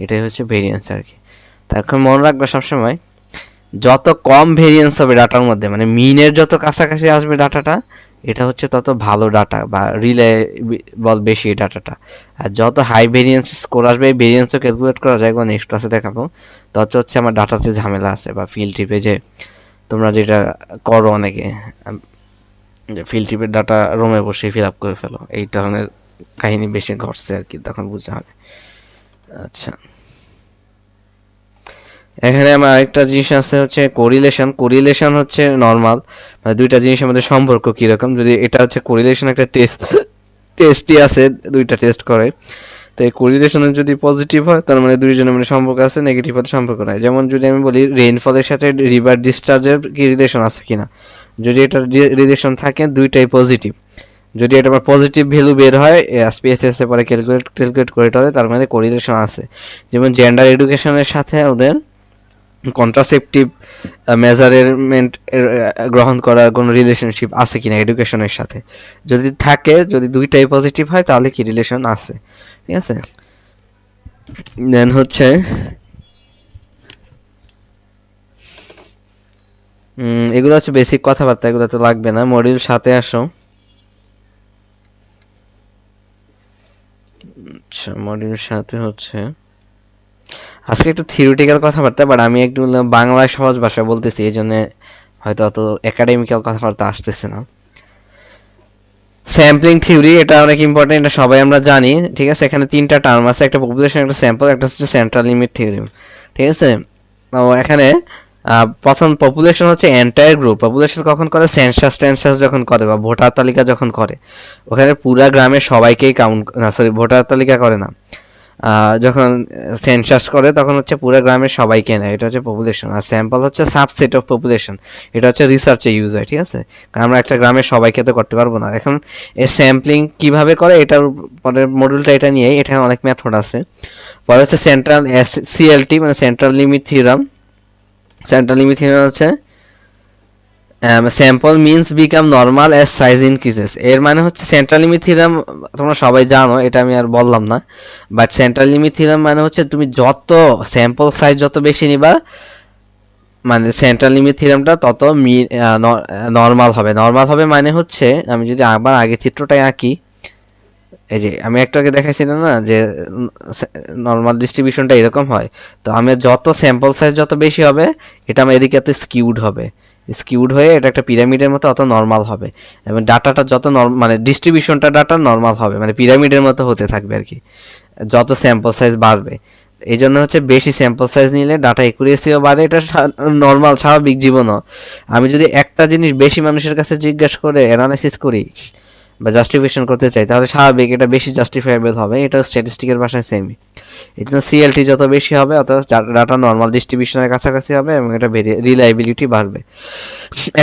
এটাই হচ্ছে ভেরিয়েন্স আর কি। তা এখন মনে রাখবে সবসময়, যত কম ভেরিয়েন্স হবে ডাটার মধ্যে, মানে মিনের যত কাছাকাছি আসবে ডাটাটা, এটা হচ্ছে তত ভালো ডাটা বা রিলায়েবল বেশি এই ডাটাটা। আর যত হাই ভেরিয়েন্স স্কোর আসবে, এই ভেরিয়েন্সও ক্যালকুলেট করা যায়, নেক্সট ক্লাসে দেখাবো, তত হচ্ছে আমার ডাটাতে ঝামেলা আছে। বা ফিল্ড ট্রিপে যে তোমরা যেটা করো অনেকে, যে ফিল্ড ট্রিপের ডাটা রুমে বসে ফিল আপ করে ফেলো, এই ধরনের কাহিনী বেশি ঘটছে আর কি, তখন বুঝতে হবে। আচ্ছা, এখানে আমার আরেকটা জিনিস আছে হচ্ছে কোরিলেশন। কোরিলেশন হচ্ছে নর্মাল, মানে দুইটা জিনিসের মধ্যে সম্পর্ক কিরকম। যদি এটা হচ্ছে কোরিলেশন, একটা টেস্টই আছে, দুইটা টেস্ট করে, তো এই কোরিলেশনের যদি পজিটিভ হয় তার মানে দুইজনের মধ্যে সম্পর্ক আছে, নেগেটিভ হলে সম্পর্ক নাই। যেমন যদি আমি বলি রেইনফলের সাথে রিভার ডিসচার্জের কি রিলেশন আছে কিনা, যদি এটা রিলেশন থাকে দুইটাই পজিটিভ, যদি এটা আবার পজিটিভ ভ্যালু বের হয় এসপিএসএস এ পরে ক্যালকুলেট করে এটা হবে, তার মানে কোরিলেশন আছে। যেমন জেন্ডার এডুকেশনের সাথে ওদের কন্ট্রাসেপটিভ মেজারমেন্ট গ্রহণ করার কোনো রিলেশনশিপ আছে কিনা এডুকেশনের সাথে, যদি থাকে, যদি দুইটাই পজিটিভ হয় তাহলে কি রিলেশন আছে, ঠিক আছে। দেন হচ্ছে এগুলো হচ্ছে বেসিক কথাবার্তা, এগুলো তো লাগবে না। মডিউল 7-এ আসো। আচ্ছা, মডিউল 7-এ হচ্ছে আজকে একটু থিওরিটিক্যাল কথাবার্তা, বাট আমি একটু বাংলায় সহজ ভাষায় বলতেছি, এই জন্য হয়তো অত একাডেমিক্যাল কথাবার্তা আসতেছে না। স্যাম্পলিং থিওরি, এটা অনেক ইম্পর্টেন্ট, এটা সবাই আমরা জানি, ঠিক আছে। এখানে তিনটা টার্ম আছে, একটা পপুলেশন, একটা স্যাম্পল, একটা হচ্ছে সেন্ট্রাল লিমিট থিওরি, ঠিক আছে। তো এখানে প্রথম পপুলেশন হচ্ছে এন্টায়ার গ্রুপ। পপুলেশন কখন করে? সেন্সাস যখন করে বা ভোটার তালিকা যখন করে, ওখানে পুরা গ্রামের সবাইকেই কাউন্ট, না সরি, ভোটার তালিকা করে না, যখন সেন্সাস করে তখন হচ্ছে পুরো গ্রামের সবাইকে নেয়, এটা হচ্ছে পপুলেশন। আর স্যাম্পল হচ্ছে সাবসেট অফ পপুলেশন, এটা হচ্ছে রিসার্চে ইউজ হয়, ঠিক আছে। কারণ আমরা একটা গ্রামের সবাইকে তো করতে পারবো না। এখন এই স্যাম্পলিং কিভাবে করে, এটার পরের মডিউলটা এটা নিয়ে, এখানে অনেক মেথড আছে। পরে হচ্ছে সেন্ট্রাল সিএলটি, মানে central limit theorem. Central limit theorem হচ্ছে sample means become normal as size increases. এর মানে হচ্ছে সেন্ট্রাল লিমিট থিওরাম তোমরা সবাই জানো, এটা আমি আর বললাম না, বাট সেন্ট্রাল লিমিট থিওরাম মানে হচ্ছে তুমি যত স্যাম্পল সাইজ যত বেশি নিবা, মানে সেন্ট্রাল লিমিট থিওরামটা তত নর্মাল হবে। নর্মাল হবে মানে হচ্ছে, আমি যদি আবার আগে চিত্রটাই আঁকি, এই যে আমি একটু আগে দেখাইছিলাম না যে নর্মাল ডিস্ট্রিবিউশনটা এরকম হয়, তো আমি যত স্যাম্পল সাইজ যত বেশি হবে, এটা আমার এদিকে এত স্কিউড হবে, স্কিউড হয়ে এটা একটা পিরামিডের মতো অত নর্মাল হবে, এবং ডাটাটা যত মানে ডিস্ট্রিবিউশনটা ডাটা নর্মাল হবে, মানে পিরামিডের মতো হতে থাকবে আর কি, যত স্যাম্পল সাইজ বাড়বে। এই জন্য হচ্ছে বেশি স্যাম্পল সাইজ নিলে ডাটা একুরেসিও বাড়ে, এটা নর্মাল স্বাভাবিক জীবনও। আমি যদি একটা জিনিস বেশি মানুষের কাছে জিজ্ঞেস করে অ্যানালাইসিস করি, বা জাস্টিফিকেশন করতে চাই, তাহলে স্বাভাবিক এটা বেশি জাস্টিফাইবেল হবে। এটা স্ট্যাটিস্টিকের ভাষায় সেমই। এই জন্য সিএলটি যত বেশি হবে অত ডাটা নর্মাল ডিস্ট্রিবিউশনের কাছাকাছি হবে এবং এটা রিলায়েবিলিটি বাড়বে।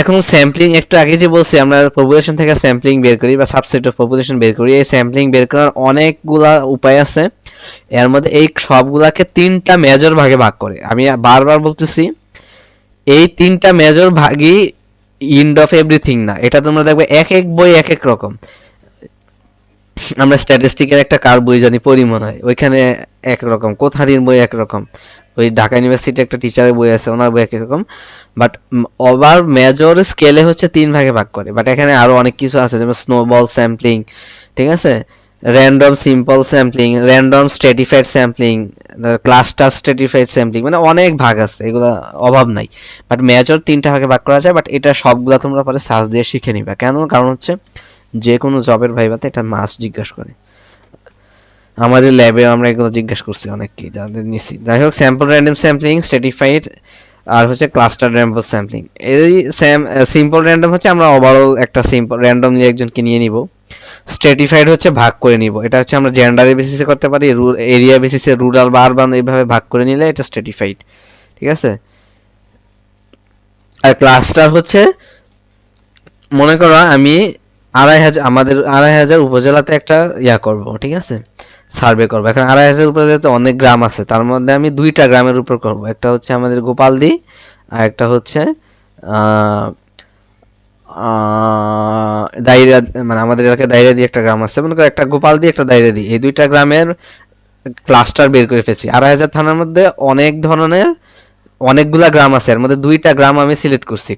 এখন স্যাম্পলিং, একটু আগে যে বলছি আমরা পপুলেশন থেকে স্যাম্পলিং বের করি বা সাবসেট অফ পপুলেশন বের করি, এই স্যাম্পলিং বের করার অনেকগুলা উপায় আছে। এর মধ্যে এই সবগুলাকে 3টা মেজর ভাগে ভাগ করে। আমি বারবার বলতেছি এই 3টা মেজর ভাগই ইন্ড অফ এভরিথিং না, এটা তোমরা দেখবে এক এক বই এক এক রকম। আমরা স্ট্যাটিস্টিকের একটা কার বই জানি পড়ি মনে হয়, ওইখানে একরকম, কোথারির বই একরকম, ওই ঢাকা ইউনিভার্সিটি একটা টিচারের বই আছে ওনার বই একরকম। বাট ওভার মেজর স্কেলে হচ্ছে 3 ভাগে ভাগ করে। বাট এখানে আরো অনেক কিছু আছে, যেমন স্নোবল স্যাম্পলিং, ঠিক আছে, random simple sampling, random stratified sampling, cluster stratified sampling, মানে অনেক ভাগ আছে, এগুলো অভাব নাই। বাট মেজর 3টা ভাগে ভাগ করা যায়। বাট এটা সবগুলা তোমরা পরে সার্চ দিয়ে শিখে নিবা। কেন? কারণ হচ্ছে যে কোনো জবের ভাইভাতে এটা মাস্ট জিজ্ঞাসা করে। আমাদের ল্যাবে আমরা এগুলো জিজ্ঞাসা করছি অনেককেই, যাদের নিছি। যাই হোক, স্যাম্পল র্যান্ডম স্যাম্পলিং, স্ট্র্যাটিফাইড, আর হচ্ছে ক্লাস্টার র্যান্ডম স্যাম্পলিং। এই সিম্পল র্যান্ডম হচ্ছে আমরা ওভারঅল একটা সিম্পল র্যান্ডমলি একজনকে নিয়ে নিব। স্ট্র্যাটিফাইড হচ্ছে ভাগ করে নিব, এটা হচ্ছে আমরা জেন্ডারের বেসিসে করতে পারি, এরিয়া বেসিসে, রুরাল বা আরবান, এইভাবে ভাগ করে নিলে এটা স্ট্র্যাটিফাইড, ঠিক আছে। আর ক্লাস্টার হচ্ছে, মনে করো আমি 2,500, আমাদের 2,500 উপজেলাতে একটা করব, ঠিক আছে, সার্ভে করবো। এখন 2,500 উপজেলাতে অনেক গ্রাম আছে, তার মধ্যে আমি 2টা গ্রামের উপর করব। একটা হচ্ছে আমাদের গোপালদি, আর একটা হচ্ছে দাইরা, মানে আমাদের এলাকায় দাইরা দিয়ে একটা গ্রাম আছে, মনে করো একটা গোপালদি একটা দাইরা দি, এই 2টা গ্রামের ক্লাস্টার বের করে ফেলছি। 2,500 থানার মধ্যে অনেক ধরনের অনেকগুলা গ্রাম আছে, এর মধ্যে 2টা গ্রাম আমি সিলেক্ট করছি,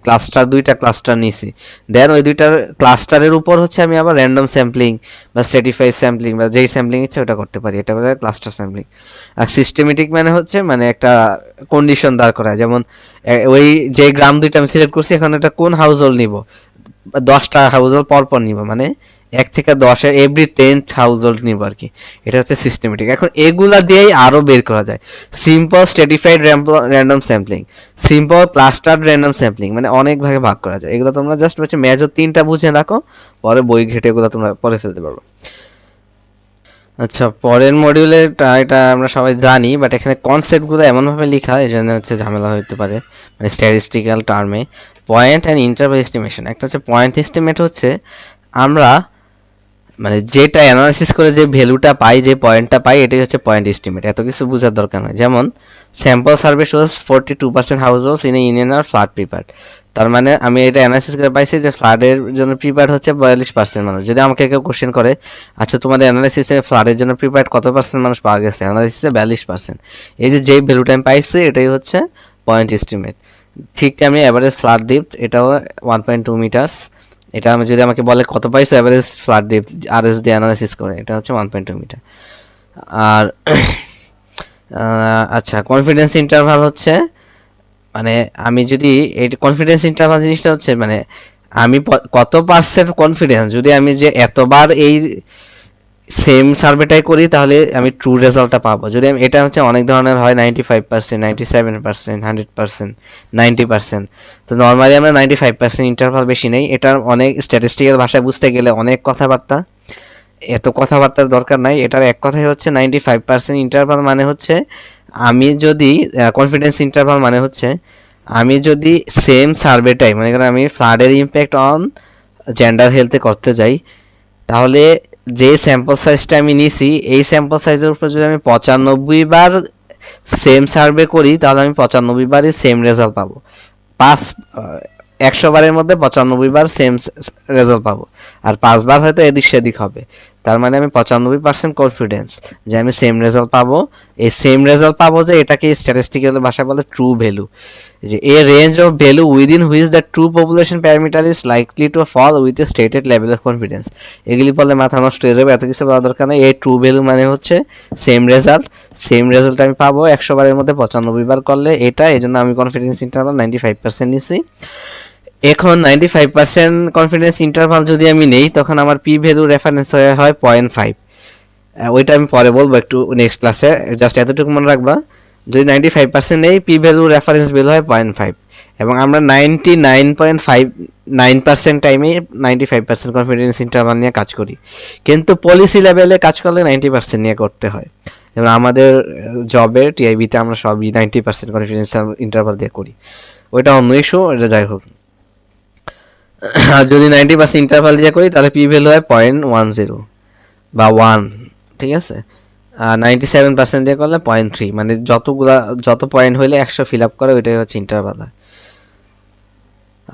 2টা ক্লাস্টার নিয়েছি। দেন ওই 2টার ক্লাস্টারের উপর হচ্ছে আমি আবার র্যান্ডম স্যাম্পলিং বা স্ট্র্যাটিফাইড স্যাম্পলিং বা যেই স্যাম্পলিং ইচ্ছে ওটা করতে পারি, এটা বলে ক্লাস্টার স্যাম্পলিং। আর সিস্টেমেটিক মানে হচ্ছে মানে একটা কন্ডিশন দাঁড় করা, যেমন ওই যে গ্রাম 2টা আমি সিলেক্ট করছি, এখন এটা কোন হাউস হোল্ড নিব, 10টা হাউস হোল্ড পরপর নিব, মানে 1 থেকে 10-এর এভরি 10th হাউস হোল্ড নিব আর কি। এটা হচ্ছে সিস্টেমেটিক। এখন এগুলা দিয়েই আরো বের করা যায়, simple stratified random sampling, simple clustered random sampling, মানে অনেক ভাগে ভাগ করা যায়। এগুলো তোমরা জাস্ট হচ্ছে মেজর 3টা বুঝে রাখো, পরে বই ঘেটে এগুলো তোমরা পরে ফেলতে পারবো। আচ্ছা, পরের মডিউলে এটা আমরা সবাই জানি, বাট এখানে কনসেপ্টগুলো এমনভাবে লেখা, এই জন্য হচ্ছে ঝামেলা হতে পারে, মানে স্ট্যাটিস্টিক্যাল টার্মে। পয়েন্ট অ্যান্ড ইন্টারভাল এস্টিমেশন, একটা হচ্ছে পয়েন্ট এস্টিমেট, হচ্ছে আমরা মানে যেটা অ্যানালাইসিস করে যে ভ্যালুটা পাই, যে পয়েন্টটা পাই, এটাই হচ্ছে পয়েন্ট এস্টিমেট। এত কিছু বোঝার দরকার নয়। যেমন sample survey shows 42% households in a union are flood prepared, তার মানে আমি এটা অ্যানালাইসিস করে পাইছি যে ফ্লাডের জন্য প্রিপেয়ার্ড হচ্ছে 42% মানুষ। যদি আমাকে কেউ কোশ্চেন করে, আচ্ছা তোমাদের অ্যানালাইসিসে ফ্লাডের জন্য প্রিপেয়ার্ড কত পার্সেন্ট মানুষ পাওয়া গেছে, অ্যানালাইসিসে 42%, এই যে যেই ভ্যালুটা আমি পাইছি এটাই হচ্ছে পয়েন্ট এস্টিমেট। ঠিক তেমনি অ্যাভারেজ ফ্লাড ডেপথ, এটাও 1.2 মিটার্স। এটা আমি যদি আমাকে বলে কত পাইছো অ্যাভারেজ ফ্লাড ডেপথ আরএস দিয়ে অ্যানালাইসিস করে, এটা হচ্ছে 1.2 মিটার। আর আচ্ছা, কনফিডেন্স ইন্টারভাল হচ্ছে, মানে আমি যদি এই কনফিডেন্স ইন্টারভাল জিনিসটা হচ্ছে মানে আমি কত পার্সেন্ট কনফিডেন্স, যদি আমি যে এতবার এই সেম সার্ভেটাই করি তাহলে আমি ট্রু রেজাল্টটা পাবো। যদি আমি, এটা হচ্ছে অনেক ধরনের হয়, 95%, 97%, 100%, 90%। তো নর্মালি আমরা 95% ইন্টারভাল বেশি নেই। এটার অনেক স্ট্যাটিস্টিক্যাল ভাষায় বুঝতে গেলে অনেক কথাবার্তা, এত কথাবার্তার দরকার নাই। এটার এক কথাই হচ্ছে 95% ইন্টারভাল মানে হচ্ছে আমি যদি কনফিডেন্স ইন্টারভাল মানে হচ্ছে আমি যদি সেম সার্ভেটাই, মনে করেন আমি ফ্লাডের ইম্প্যাক্ট অন জেন্ডার হেলথে করতে যাই, তাহলে যে স্যাম্পল সাইজটা আমি নিছি এই স্যাম্পল সাইজের উপর যদি আমি 95 বার সেম সার্ভে করি তাহলে আমি 95 বারই সেম রেজাল্ট পাবো। 100 বারের মধ্যে 95 বার সেম রেজাল্ট পাবো, আর 5 বার হয়তো এদিক সেদিক হবে। তার মানে আমি 95% কনফিডেন্স যে আমি সেম রেজাল্ট পাবো। এই সেম রেজাল্ট পাবো যে এটাকে স্ট্যাটিস্টিক্যাল ভাষায় বলে ট্রু ভ্যালু, যে a range of value within which the true population parameter is likely to fall with a stated level of confidence. এগুলি বললে মাথা নষ্ট হয়ে যাবে, এত কিছু বলার দরকার নেই। এই ট্রু ভ্যালু মানে হচ্ছে সেম রেজাল্ট, সেম রেজাল্ট আমি পাবো 100 বারের মধ্যে 95 বার করলে এটা। এই জন্য আমি কনফিডেন্স ইন্টারভাল 95% নিছি। এখন 95% কনফিডেন্স ইন্টারভাল যদি আমি নেই তখন আমার পি ভ্যালু রেফারেন্স হয় 0.5। ওইটা আমি পরে বলবো একটু নেক্সট ক্লাসে, জাস্ট এতটুকু মনে রাখবা। যদি 95% নেই, পি ভ্যালু রেফারেন্স ভ্যালু হয় 0.5। এবং আমরা 99.59% টাইমে 95% কনফিডেন্স ইন্টারভাল নিয়ে কাজ করি, কিন্তু পলিসি লেভেলে কাজ করলে 90% নিয়ে করতে হয়। যেমন আমাদের জবে টিআইবিতে আমরা সবই 90% কনফিডেন্স ইন্টারভাল দিয়ে করি, ওইটা অন্য ইস্যু, এটা যাই হোক। আর যদি 90% ইন্টারভাল দিয়ে করি তাহলে পি ভ্যালু হয় 0.10 বা 1, ঠিক আছে। আর 97% দিয়ে করলে 0.3, মানে যত পয়েন্ট হইলে 100 ফিল আপ করে ওইটাই হচ্ছে ইন্টারভাল।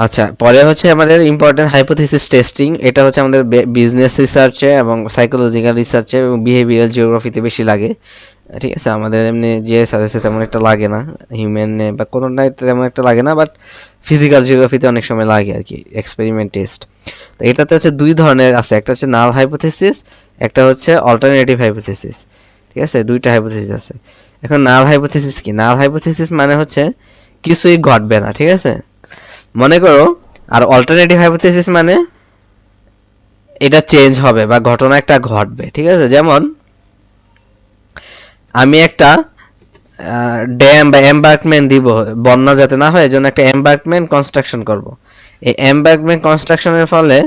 আচ্ছা, পরে হচ্ছে আমাদের ইম্পর্টেন্ট হাইপোথিসিস টেস্টিং। এটা হচ্ছে আমাদের বিজনেস রিসার্চে এবং সাইকোলজিক্যাল রিসার্চে এবং বিহেভিয়ারাল জিওগ্রাফিতে বেশি লাগে, ঠিক আছে। আমাদের এমনি যে সাজেসে তেমন একটা লাগে না, হিউম্যানে বা কোনোটাই তেমন একটা লাগে না, বাট ফিজিক্যাল জিওগ্রাফিতে অনেক সময় লাগে আর কি, এক্সপেরিমেন্ট টেস্ট। তো এটাতে হচ্ছে দুই ধরনের আছে, একটা হচ্ছে নাল হাইপোথিসিস, একটা হচ্ছে অল্টারনেটিভ হাইপোথিসিস, ঠিক আছে। দুইটা হাইপোথিসিস আছে। এখন নাল হাইপোথিসিস কি? নাল হাইপোথিসিস মানে হচ্ছে কিছুই ঘটবে না, ঠিক আছে, মনে করো। আর অল্টারনেটিভ হাইপোথিসিস মানে এটা চেঞ্জ হবে বা ঘটনা একটা ঘটবে, ঠিক আছে। যেমন আমি একটা ড্যাম বা এমবার্কমেন্ট দিব, বন্যা যাতে না হয়, এজন্য একটা এমবার্কমেন্ট কনস্ট্রাকশন করব। এই এমবার্কমেন্ট কনস্ট্রাকশনের ফলে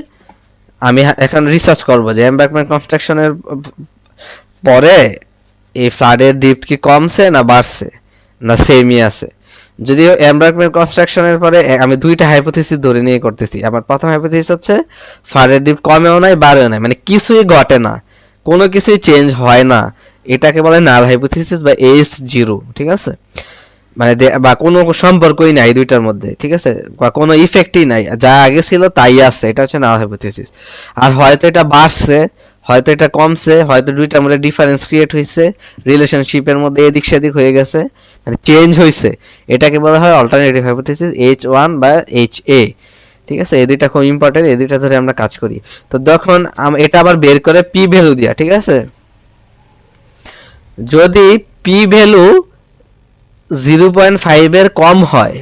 আমি এখন রিসার্চ করব যে এমবার্কমেন্ট কনস্ট্রাকশনের পরে এই ফ্লাডের ডিপ কি কমছে না বাড়ছে না সেমই আছে। যদিও এমবার্কমেন্ট কনস্ট্রাকশনের পরে আমি দুইটা হাইপোথিসিস ধরে নিয়ে করতেছি। আমার প্রথম হাইপোথিসিস হচ্ছে ফ্লাডের ডিপ কমেও নাই বাড়েও নাই, মানে কিছুই ঘটে না, কোনো কিছুই চেঞ্জ হয় না, এটাকে বলে নাল হাইপোথিসিস বা H0, ঠিক আছে। মানে বা কোনো সম্পর্কই নাই দুইটার মধ্যে, ঠিক আছে, বা কোনো ইফেক্টই নাই, যা আগে ছিল তাই আছে, এটা হচ্ছে নাল হাইপোথিসিস। আর হয়তো এটা বাড়ছে, হয়তো এটা কমছে, হয়তো দুইটার মধ্যে ডিফারেন্স ক্রিয়েট হয়েছে, রিলেশনশিপের মধ্যে এদিক সেদিক হয়ে গেছে, মানে চেঞ্জ হয়েছে, এটাকে বলা হয় অল্টারনেটিভ হাইপোথিসিস H1 বা HA, ঠিক আছে। এই দুইটা খুব ইম্পর্টেন্ট, এই দুইটা ধরে আমরা কাজ করি। তো যখন এটা আবার বের করে পি ভ্যালু দিয়া, ঠিক আছে, যদি পি ভ্যালু 0.5 কম হয়,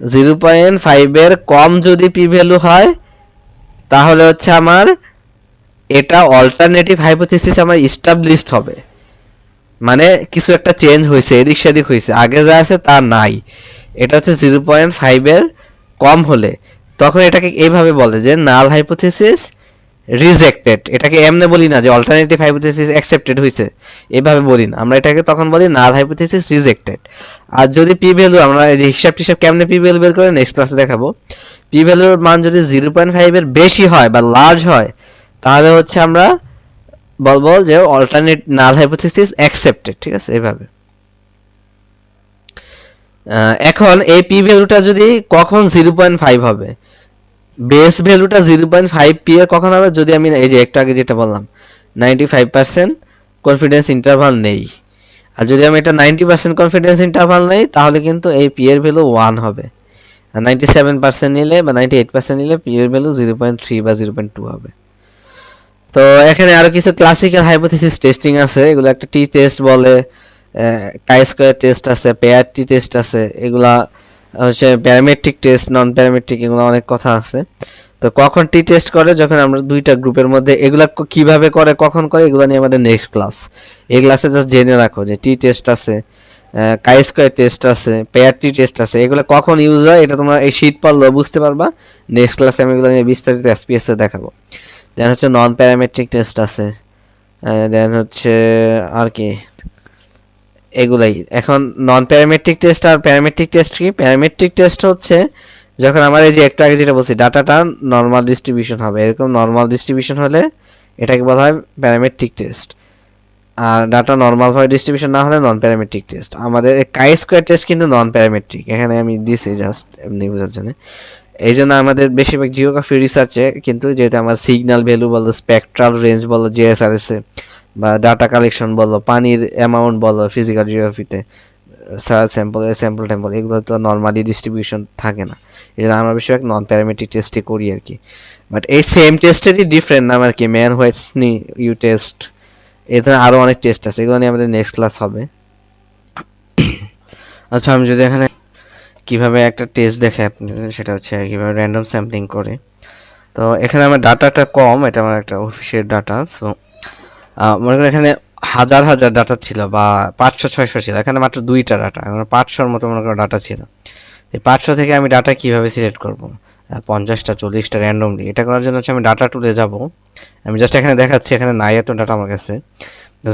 0.5 কম যদি পি ভ্যালু হয়, তাহলে হচ্ছে আমার এটা অল্টারনেটিভ হাইপোথিসিস আমার ইস্টাবলিশড হবে, মানে কিছু একটা চেঞ্জ হয়েছে, এদিক সেদিক হয়েছে, আগে যা আছে তা নাই। এটা হচ্ছে 0.5 কম হলে তখন এটাকে এইভাবে বলে যে নাল হাইপোথিসিস রিজেক্টেড। এটাকে এমনি বলি না যে অল্টারনেটিভ হাইপোথিসিস অ্যাকসেপ্টেড হয়েছে, এভাবে বলি না, আমরা এটাকে তখন বলি নাল হাইপোথিসিস রিজেক্টেড। আর যদি পি ভ্যালু, আমরা এই যে হিসাব টিসাব কেমনে পি ভ্যালু বের করে নেক্সট ক্লাসে দেখাবো, পি ভ্যালুর মান যদি 0.5 বেশি হয় বা লার্জ হয়, তাহলে হচ্ছে আমরা বলবো যে অল্টারনেট নাল হাইপোথিসিস অ্যাকসেপ্টেড, ঠিক আছে, এইভাবে। এখন এই পি ভ্যালুটা যদি কখন 0.5 হবে, বেস ভ্যালুটা 0.5 পি এর কখন হবে, যদি আমি এই যে একটু আগে যেটা বললাম 95% কনফিডেন্স ইন্টারভাল নেই। আর যদি আমি এটা 90% কনফিডেন্স ইন্টারভাল নেই, তাহলে কিন্তু এই পি এর ভ্যালু 1 হবে। আর 97% নিলে বা 98% নিলে পি এর ভ্যালু 0.3 বা 0.2 হবে। তো এখানে আরো কিছু ক্লাসিক্যাল হাইপোথিসিস টেস্টিং আছে, এগুলো একটা টি টেস্ট বলে, কাই স্কয়ার টেস্ট আছে, পেয়ার টি টেস্ট আছে, এগুলা হচ্ছে প্যারামেট্রিক টেস্ট, নন প্যারামেট্রিক, এগুলো অনেক কথা আছে। তো কখন টি টেস্ট করে, যখন আমরা দুইটা গ্রুপের মধ্যে, এগুলা কিভাবে করে কখন করে এগুলো নিয়ে আমাদের নেক্সট ক্লাস, এই ক্লাসে জাস্ট জেনে রাখো যে টি টেস্ট আছে, কাই স্কয়ার টেস্ট আছে, পেয়ার টি টেস্ট আছে, এগুলো কখন ইউজ হয় এটা তোমরা এই শীট পড়লে বুঝতে পারবা। নেক্সট ক্লাসে আমি এগুলো নিয়ে বিস্তারিত এসপিএস এ দেখাবো। দেন হচ্ছে নন প্যারামেট্রিক টেস্ট আছে, দেন হচ্ছে আর কি, এগুলাই। এখন নন প্যারামেট্রিক টেস্ট আর প্যারামেট্রিক টেস্ট কি? প্যারামেট্রিক টেস্ট হচ্ছে যখন আমার এই যে একটু আগে যেটা বলছি ডাটাটা নর্মাল ডিস্ট্রিবিউশন হবে, এরকম নর্মাল ডিস্ট্রিবিউশন হলে এটাকে বলা হয় প্যারামেট্রিক টেস্ট। আর ডাটা নর্মালভাবে ডিস্ট্রিবিউশন না হলে নন প্যারামেট্রিক টেস্ট। আমাদের কাই স্কোয়ার টেস্ট কিন্তু নন প্যারামেট্রিক, এখানে আমি দিছি জাস্ট এমনি বোঝার জন্য। এই জন্য আমাদের বেশিরভাগ জিওগ্রাফি রিসার্চে কিন্তু, যেহেতু আমার সিগন্যাল ভ্যালু বলো, স্পেকট্রাল রেঞ্জ বলো জিএসআরএস এ, বা ডাটা কালেকশন বলো, পানির অ্যামাউন্ট বলো ফিজিক্যাল জিওগ্রাফিতে, স্যাম্পল টেম্পল, এগুলো তো নর্মালি ডিস্ট্রিবিউশন থাকে না, এই জন্য আমরা বেশিরভাগ নন প্যারামেট্রিক টেস্টই করি আর কি। বাট এই সেম টেস্টেরই ডিফারেন্ট নাম আর কি, ম্যান হোয়াইটসনি ইউ টেস্ট, এই ধরনের আরও অনেক টেস্ট আছে, এগুলো নিয়ে আমাদের নেক্সট ক্লাস হবে। আচ্ছা, আমি যদি এখানে কিভাবে একটা টেস্ট দেখে আপনাদের, সেটা হচ্ছে কিভাবে র্যান্ডম স্যাম্পলিং করে। তো এখানে আমার ডাটাটা কম, এটা আমার একটা অফিসিয়াল ডাটা। সো মনে করেন এখানে হাজার হাজার ডাটা ছিল বা 500-600 ছিল, এখানে মাত্র 2টা ডাটা, 500-র মতো মনে করেন ডাটা ছিল। এই 500 থেকে আমি ডাটা কিভাবে সিলেক্ট করব, 50টা 40টা র্যান্ডমলি, এটা করার জন্য হচ্ছে আমি ডাটা টুলে যাব। আমি জাস্ট এখানে দেখাচ্ছি, এখানে নাই এত ডাটা আমার কাছে।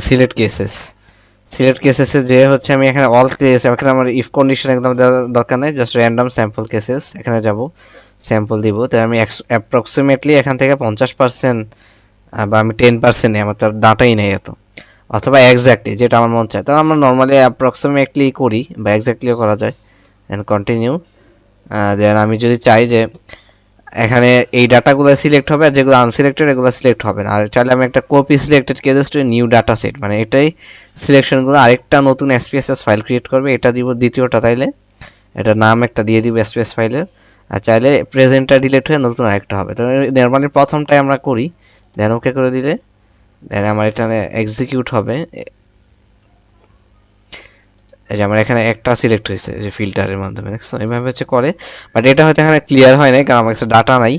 সিলেক্ট কেসেস, সিলেক্ট কেসেসে যে হচ্ছে আমি এখানে অল কেস, এখানে আমার ইফ কন্ডিশন একদম দরকার নেই, জাস্ট র্যান্ডম স্যাম্পল কেসেস, এখানে যাব স্যাম্পল দিব। তাই আমি অ্যাপ্রক্সিমেটলি এখান থেকে 50% বা আমি 10% নেই, আমার তো ডাটাই নেই এত, অথবা এক্স্যাক্টলি যেটা আমার মন চায়। তো আমরা নর্মালি অ্যাপ্রক্সিমেটলি করি বা এক্স্যাক্টলিও করা যায়। And continue. দেন আমি যদি চাই যে এখানে এই ডাটাগুলো সিলেক্ট হবে, আর যেগুলো আনসিলেক্টেড এগুলো সিলেক্ট হবে না, আর চাইলে আমি একটা copy selected cases two new data set, মানে এটাই সিলেকশনগুলো আরেকটা নতুন এসপিএসএস ফাইল ক্রিয়েট করবে, এটা দিব দ্বিতীয়টা। তাইলে এটা নাম একটা দিয়ে দিব এসপিএস ফাইলের, আর চাইলে প্রেজেন্টটা ডিলিট হয়ে নতুন আরেকটা হবে। তো নর্মালি প্রথমটাই আমরা করি, দেন ওকে করে দিলে দেন আমার এটা এক্সিকিউট হবে। এই যে আমার এখানে একটা সিলেক্ট হয়েছে যে ফিল্টারের মাধ্যমে, দেখছো এইভাবে হচ্ছে করে। বাট এটা হয়তো এখানে ক্লিয়ার হয় নাই, কারণ আমার কাছে ডাটা নাই।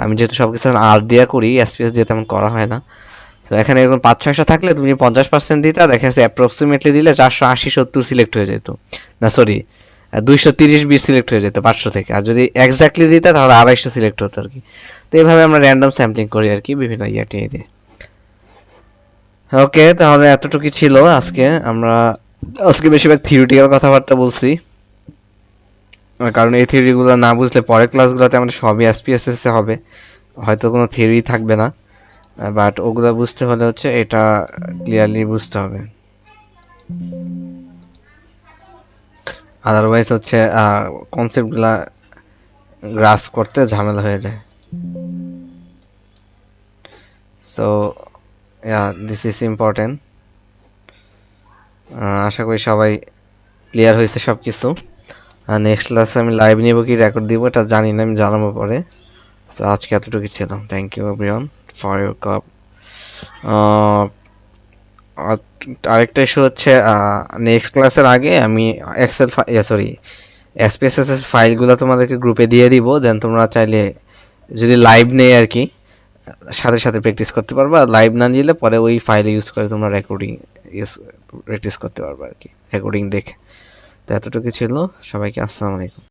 আমি যেহেতু সব কিছু আর দিয়ে করি, এসপিএস দিয়ে তেমন করা হয় না। তো এখানে এরকম 5-6টা থাকলে তুমি 50% দিতে, দেখা যাচ্ছে অ্যাপ্রক্সিমেটলি দিলে 480-70 সিলেক্ট হয়ে যেত, না সরি 230-20 সিলেক্ট হয়ে যেত 500 থেকে। আর যদি এক্স্যাক্টলি দিতে তাহলে 250 সিলেক্ট হতো আর কি। তো এইভাবে আমরা র্যান্ডম স্যাম্পলিং করি আর কি, বিভিন্ন ইয়াটি দিয়ে। ওকে, তাহলে এতটুকু ছিল আজকে। আমরা আজকে বেশিরভাগ থিওরিটিক্যাল কথাবার্তা বলছি, কারণ এই থিওরিগুলো না বুঝলে পরের ক্লাসগুলোতে আমাদের সবই এসপিএসএস এ হবে, হয়তো কোনো থিওরি থাকবে না। বাট ওগুলো বুঝতে হলে হচ্ছে এটা ক্লিয়ারলি বুঝতে হবে, আদারওয়াইজ হচ্ছে কনসেপ্টগুলা গ্রাস করতে ঝামেলা হয়ে যায়। So this is important. আশা করি সবাই ক্লিয়ার হয়েছে সব কিছু। নেক্সট ক্লাসে আমি লাইভ নিব কি রেকর্ড দিব এটা জানি না, আমি জানাবো পরে। তো আজকে এতটুকু ছিল। Thank you everyone for your cup. আরেকটা ইস্যু হচ্ছে, নেক্সট ক্লাসের আগে আমি এক্সেল সরি এসপিএসএস ফাইলগুলো তোমাদেরকে গ্রুপে দিয়ে দিব। দেন তোমরা চাইলে যদি লাইভ নেই আর কি, সাথে সাথে প্র্যাকটিস করতে পারবা। লাইভ না নিলে পরে ওই ফাইল ইউজ করে তোমরা রেকর্ডিং প্র্যাকটিস করতে পারবা আর কি, রেকর্ডিং দেখে। তো এতটুকু ছিল। সবাইকে আসসালামু আলাইকুম।